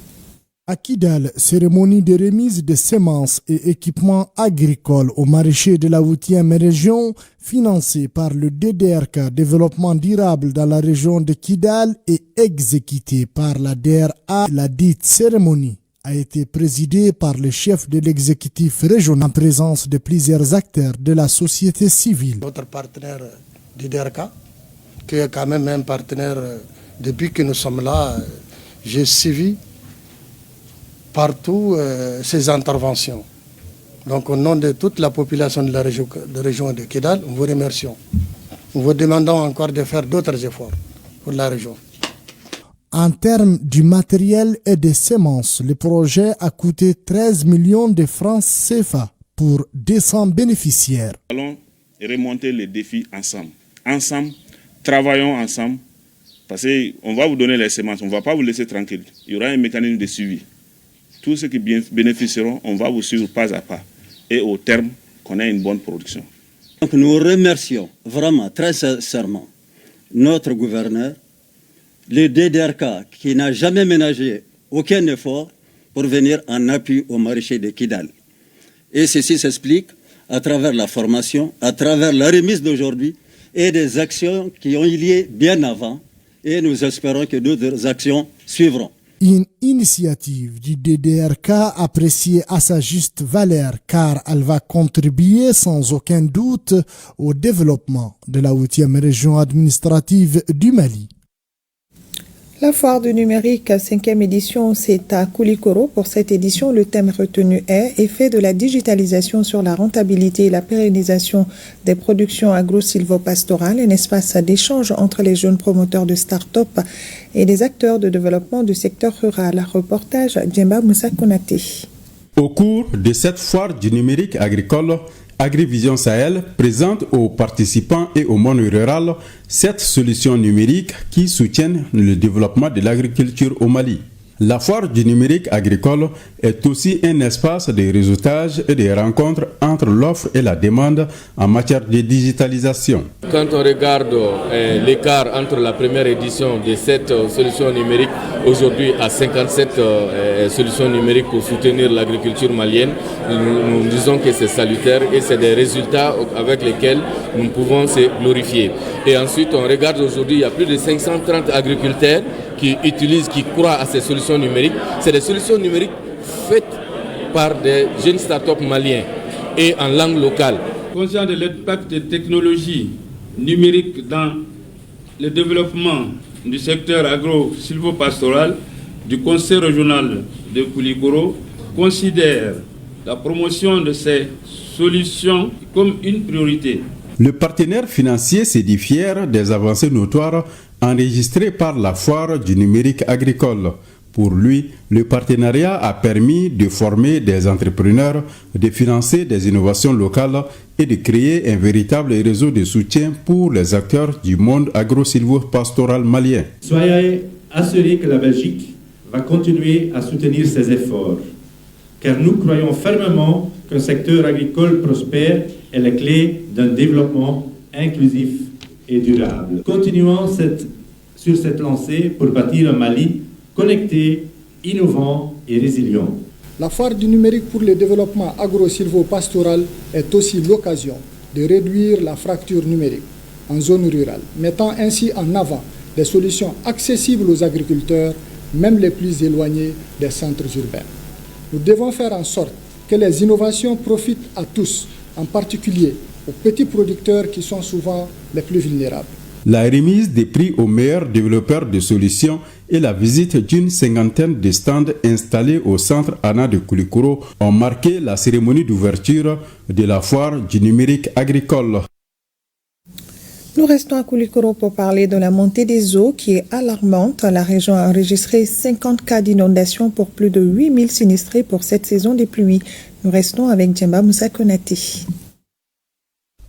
À Kidal, cérémonie de remise de semences et équipements agricoles aux maraîchers de la 8e région, financée par le DDRK Développement durable dans la région de Kidal et exécutée par la DRA. La dite cérémonie a été présidée par le chef de l'exécutif régional en présence de plusieurs acteurs de la société civile. Notre partenaire DDRK, qui est quand même un partenaire, depuis que nous sommes là, j'ai suivi partout ses interventions. Donc au nom de toute la population de la région de Kidal, nous vous remercions. Nous vous demandons encore de faire d'autres efforts pour la région. En termes du matériel et des semences, le projet a coûté 13 millions de francs CFA pour 200 bénéficiaires. Nous allons remonter les défis ensemble. Ensemble, travaillons ensemble, parce qu'on va vous donner les semences, on ne va pas vous laisser tranquille. Il y aura un mécanisme de suivi. Tous ceux qui bénéficieront, on va vous suivre pas à pas. Et au terme, qu'on ait une bonne production. Donc nous remercions vraiment, très sincèrement, notre gouverneur, le DDRK, qui n'a jamais ménagé aucun effort pour venir en appui aux maraîchers de Kidal. Et ceci s'explique à travers la formation, à travers la remise d'aujourd'hui et des actions qui ont eu lieu bien avant. Et nous espérons que d'autres actions suivront. Une initiative du DDRK appréciée à sa juste valeur car elle va contribuer sans aucun doute au développement de la 8e région administrative du Mali. La foire du numérique, 5e édition, c'est à Koulikoro. Pour cette édition, le thème retenu est « Effet de la digitalisation sur la rentabilité et la pérennisation des productions agro-silvopastorales », un espace d'échange entre les jeunes promoteurs de start-up et des acteurs de développement du secteur rural. Reportage Djemba Moussa Konaté. Au cours de cette foire du numérique agricole, Agrivision Sahel présente aux participants et au monde rural 7 solutions numériques qui soutiennent le développement de l'agriculture au Mali. La foire du numérique agricole est aussi un espace de réseautage et de rencontres entre l'offre et la demande en matière de digitalisation. Quand on regarde l'écart entre la première édition de cette solution numérique, aujourd'hui à 57 solutions numériques pour soutenir l'agriculture malienne, nous disons que c'est salutaire et c'est des résultats avec lesquels nous pouvons se glorifier. Et ensuite, on regarde aujourd'hui, il y a plus de 530 agriculteurs qui utilisent, qui croient à ces solutions numériques. C'est des solutions numériques faites par des jeunes start-up maliens et en langue locale. Conscient de l'impact des technologies numériques dans le développement du secteur agro-silvopastoral, du Conseil régional de Koulikoro considère la promotion de ces solutions comme une priorité. Le partenaire financier s'est dit fier des avancées notoires enregistrées par la foire du numérique agricole. Pour lui, le partenariat a permis de former des entrepreneurs, de financer des innovations locales et de créer un véritable réseau de soutien pour les acteurs du monde agro-silvopastoral malien. Soyez assurés que la Belgique va continuer à soutenir ces efforts, car nous croyons fermement qu'un secteur agricole prospère est la clé d'un développement inclusif et durable. Continuons sur cette lancée pour bâtir un Mali connecté, innovant et résilient. La foire du numérique pour le développement agro-silvopastoral est aussi l'occasion de réduire la fracture numérique en zone rurale, mettant ainsi en avant des solutions accessibles aux agriculteurs, même les plus éloignés des centres urbains. Nous devons faire en sorte que les innovations profitent à tous, en particulier aux petits producteurs qui sont souvent les plus vulnérables. La remise des prix aux meilleurs développeurs de solutions et la visite d'une 50aine de stands installés au centre Anna de Koulikoro ont marqué la cérémonie d'ouverture de la foire du numérique agricole. Nous restons à Koulikoro pour parler de la montée des eaux qui est alarmante. La région a enregistré 50 cas d'inondation pour plus de 8000 sinistrés pour cette saison des pluies. Nous restons avec Djemba Moussa Konaté.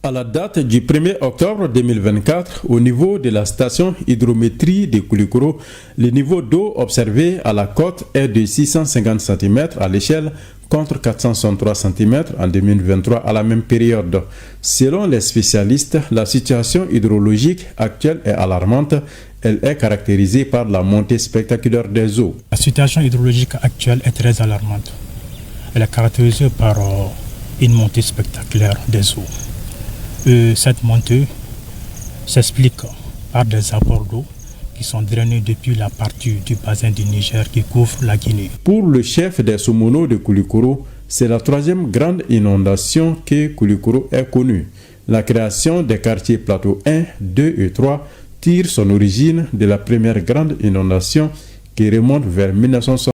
À la date du 1er octobre 2024, au niveau de la station hydrométrie de Koulikoro, le niveau d'eau observé à la côte est de 650 cm à l'échelle contre 463 cm en 2023 à la même période. Selon les spécialistes, la situation hydrologique actuelle est alarmante. Elle est caractérisée par la montée spectaculaire des eaux. La situation hydrologique actuelle est très alarmante. Elle est caractérisée par une montée spectaculaire des eaux. Cette montée s'explique par des apports d'eau qui sont drainés depuis la partie du bassin du Niger qui couvre la Guinée. Pour le chef des Somono de Koulikoro, c'est la troisième grande inondation que Koulikoro ait connue. La création des quartiers Plateau 1, 2 et 3 tire son origine de la première grande inondation qui remonte vers 1960.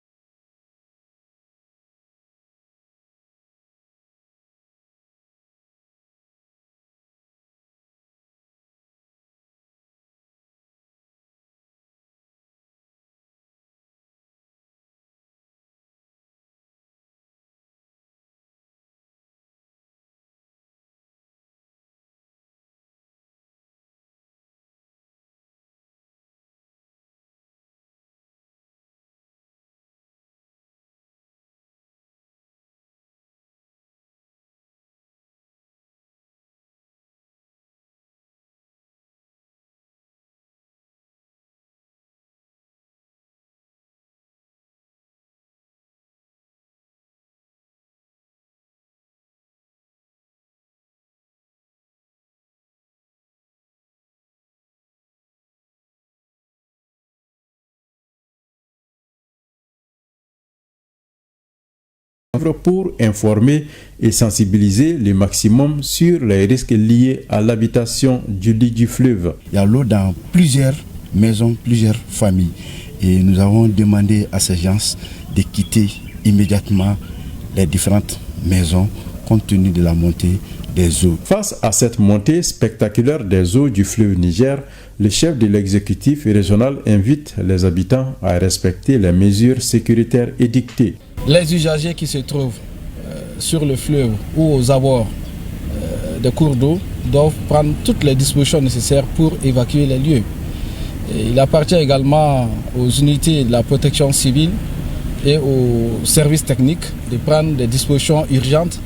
Pour informer et sensibiliser le maximum sur les risques liés à l'habitation du lit du fleuve. Il y a l'eau dans plusieurs maisons, plusieurs familles. Et nous avons demandé à ces gens de quitter immédiatement les différentes maisons compte tenu de la montée des eaux. Face à cette montée spectaculaire des eaux du fleuve Niger, le chef de l'exécutif régional invite les habitants à respecter les mesures sécuritaires édictées. Les usagers qui se trouvent sur le fleuve ou aux abords des cours d'eau doivent prendre toutes les dispositions nécessaires pour évacuer les lieux. Et il appartient également aux unités de la protection civile et aux services techniques de prendre des dispositions urgentes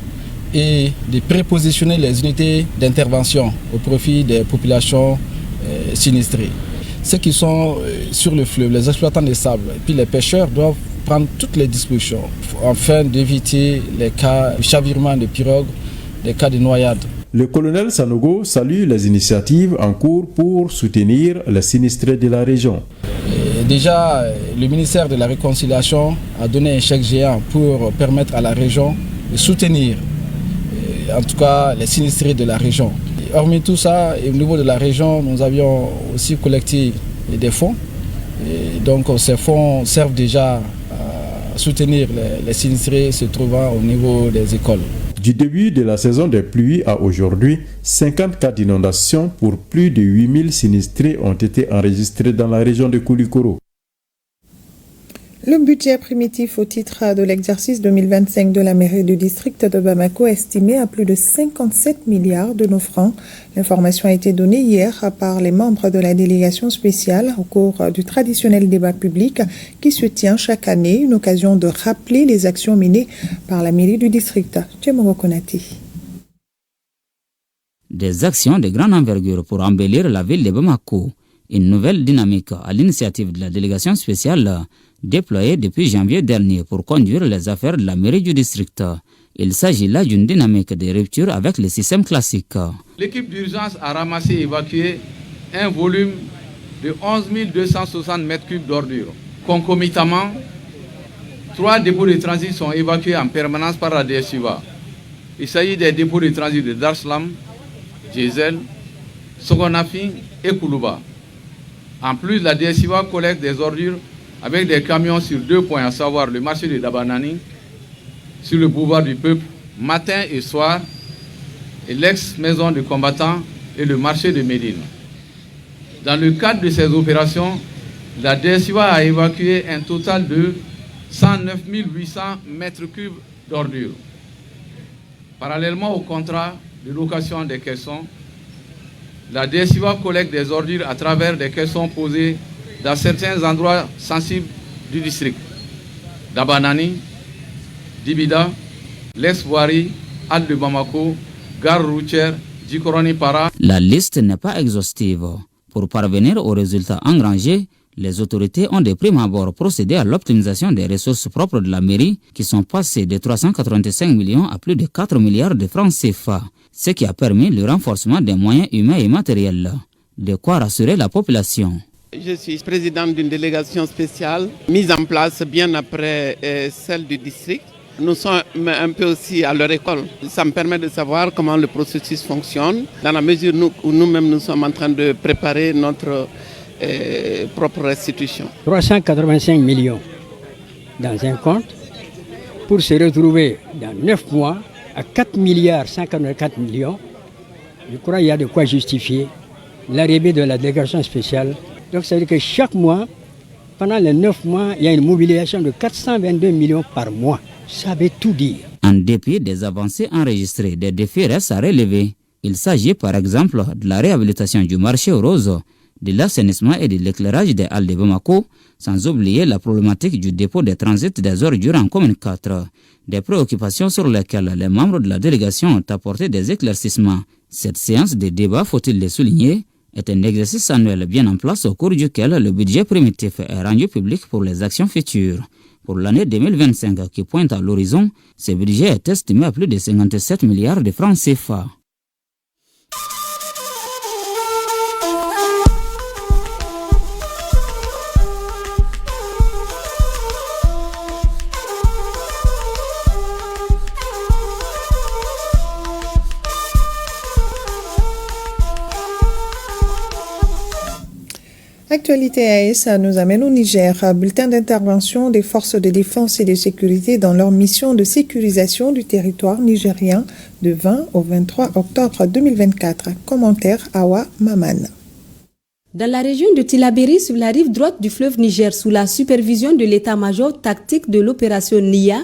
et de prépositionner les unités d'intervention au profit des populations sinistrées. Ceux qui sont sur le fleuve, les exploitants des sables et puis les pêcheurs doivent prendre toutes les dispositions afin d'éviter les cas de chavirement de pirogues, les cas de noyade. Le colonel Sanogo salue les initiatives en cours pour soutenir les sinistrés de la région. Déjà, le ministère de la Réconciliation a donné un chèque géant pour permettre à la région de soutenir, en tout cas, les sinistrés de la région. Et hormis tout ça, au niveau de la région, nous avions aussi collecté des fonds. Et donc, ces fonds servent déjà à soutenir les sinistrés se trouvant au niveau des écoles. Du début de la saison des pluies à aujourd'hui, 50 cas d'inondation pour plus de 8000 sinistrés ont été enregistrés dans la région de Koulikoro. Le budget primitif au titre de l'exercice 2025 de la mairie du district de Bamako est estimé à plus de 57 milliards de nos francs. L'information a été donnée hier par les membres de la délégation spéciale au cours du traditionnel débat public qui se tient chaque année, une occasion de rappeler les actions menées par la mairie du district. Tchemoro Konati. Des actions de grande envergure pour embellir la ville de Bamako. Une nouvelle dynamique à l'initiative de la délégation spéciale déployée depuis janvier dernier pour conduire les affaires de la mairie du district. Il s'agit là d'une dynamique de rupture avec le système classique. L'équipe d'urgence a ramassé et évacué un volume de 11 260 mètres cubes d'ordures. Concomitamment, 3 dépôts de transit sont évacués en permanence par la DSUVA. Il s'agit des dépôts de transit de Darslam, Djezel, Sogonafi et Koulouba. En plus, la DSUVA collecte des ordures avec des camions sur 2 points, à savoir le marché de Dabanani, sur le boulevard du Peuple, matin et soir, et l'ex-maison de combattants et le marché de Médine. Dans le cadre de ces opérations, la DSUVA a évacué un total de 109 800 mètres cubes d'ordures. Parallèlement au contrat de location des caissons, la DSUVA collecte des ordures à travers des caissons posés dans certains endroits sensibles du district. Dabanani, Dibida, l'ex-Voirie, Al de Bamako, Gare routière, Djikoroni Para. La liste n'est pas exhaustive. Pour parvenir aux résultats engrangés, les autorités ont de prime abord procédé à l'optimisation des ressources propres de la mairie qui sont passées de 385 millions à plus de 4 milliards de francs CFA, ce qui a permis le renforcement des moyens humains et matériels. De quoi rassurer la population. Je suis présidente d'une délégation spéciale mise en place bien après celle du district. Nous sommes un peu aussi à leur école. Ça me permet de savoir comment le processus fonctionne, dans la mesure où nous-mêmes nous sommes en train de préparer notre propre restitution. 385 millions dans un compte pour se retrouver dans 9 mois à 4 milliards 144 millions. Je crois qu'il y a de quoi justifier l'arrivée de la délégation spéciale. Donc ça veut dire que chaque mois, pendant les 9 mois, il y a une mobilisation de 422 millions par mois. Ça veut tout dire. En dépit des avancées enregistrées, des défis restent à relever. Il s'agit par exemple de la réhabilitation du marché aux roses, de l'assainissement et de l'éclairage des halles de Bamako, sans oublier la problématique du dépôt des transits des ordures en commune 4. Des préoccupations sur lesquelles les membres de la délégation ont apporté des éclaircissements. Cette séance de débat, faut-il le souligner, est un exercice annuel bien en place au cours duquel le budget primitif est rendu public pour les actions futures. Pour l'année 2025 qui pointe à l'horizon, ce budget est estimé à plus de 57 milliards de francs CFA. Actualité AS nous amène au Niger. Bulletin d'intervention des forces de défense et de sécurité dans leur mission de sécurisation du territoire nigérien de 20 au 23 octobre 2024. Commentaire Awa Maman. Dans la région de Tillabéri, sur la rive droite du fleuve Niger, sous la supervision de l'état-major tactique de l'opération NIA,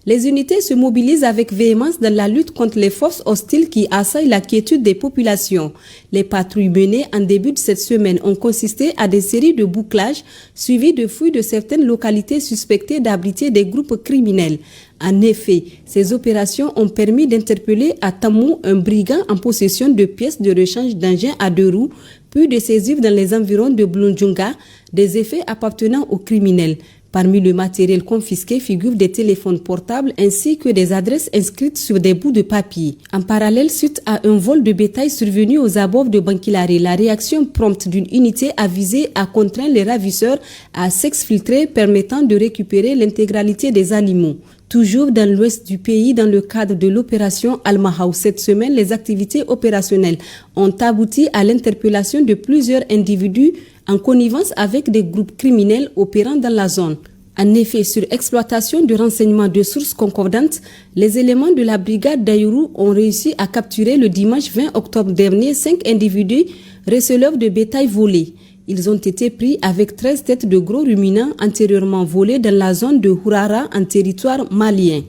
les unités se mobilisent avec véhémence dans la lutte contre les forces hostiles qui assaillent la quiétude des populations. Les patrouilles menées en début de cette semaine ont consisté à des séries de bouclages suivies de fouilles de certaines localités suspectées d'abriter des groupes criminels. En effet, ces opérations ont permis d'interpeller à Tamou un brigand en possession de pièces de rechange d'engins à 2 roues, puis de saisir dans les environs de Blundjunga des effets appartenant aux criminels. Parmi le matériel confisqué figurent des téléphones portables ainsi que des adresses inscrites sur des bouts de papier. En parallèle, suite à un vol de bétail survenu aux abords de Bankilare, la réaction prompte d'une unité a visé à contraindre les ravisseurs à s'exfiltrer, permettant de récupérer l'intégralité des animaux. Toujours dans l'ouest du pays, dans le cadre de l'opération Al-Mahaw, cette semaine, les activités opérationnelles ont abouti à l'interpellation de plusieurs individus en connivence avec des groupes criminels opérant dans la zone. En effet, sur exploitation de renseignements de sources concordantes, les éléments de la brigade d'Ayourou ont réussi à capturer le dimanche 20 octobre dernier 5 individus receleurs de bétail volé. Ils ont été pris avec 13 têtes de gros ruminants antérieurement volés dans la zone de Hourara en territoire malien.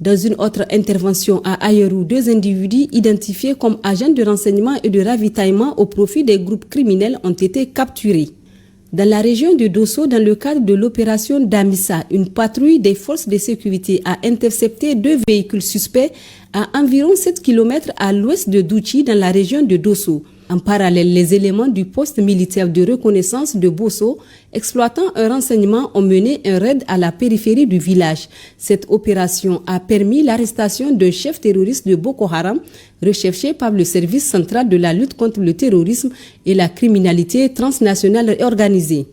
Dans une autre intervention à Ayourou, 2 individus identifiés comme agents de renseignement et de ravitaillement au profit des groupes criminels ont été capturés. Dans la région de Dosso, dans le cadre de l'opération Damissa, une patrouille des forces de sécurité a intercepté 2 véhicules suspects à environ 7 km à l'ouest de Douchi, dans la région de Dosso. En parallèle, les éléments du poste militaire de reconnaissance de Bosso, exploitant un renseignement, ont mené un raid à la périphérie du village. Cette opération a permis l'arrestation d'un chef terroriste de Boko Haram, recherché par le service central de la lutte contre le terrorisme et la criminalité transnationale et organisée.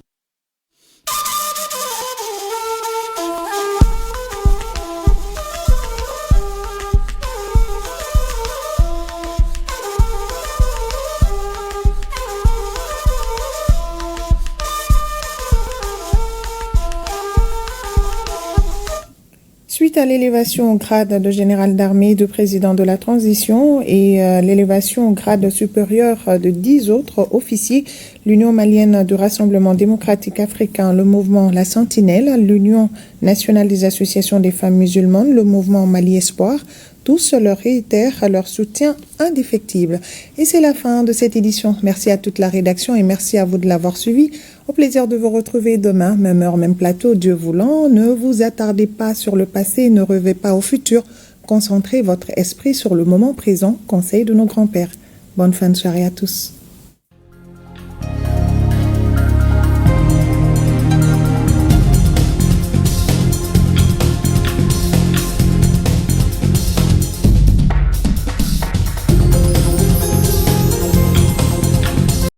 Suite à l'élévation au grade de général d'armée de président de la transition et l'élévation au grade supérieur de 10 autres officiers, l'Union malienne du Rassemblement démocratique africain, le mouvement La Sentinelle, l'Union nationale des associations des femmes musulmanes, le mouvement Mali Espoir, tous leur réitèrent leur soutien indéfectible. Et c'est la fin de cette édition. Merci à toute la rédaction et merci à vous de l'avoir suivi. Au plaisir de vous retrouver demain, même heure, même plateau, Dieu voulant. Ne vous attardez pas sur le passé, ne rêvez pas au futur. Concentrez votre esprit sur le moment présent, conseil de nos grands-pères. Bonne fin de soirée à tous.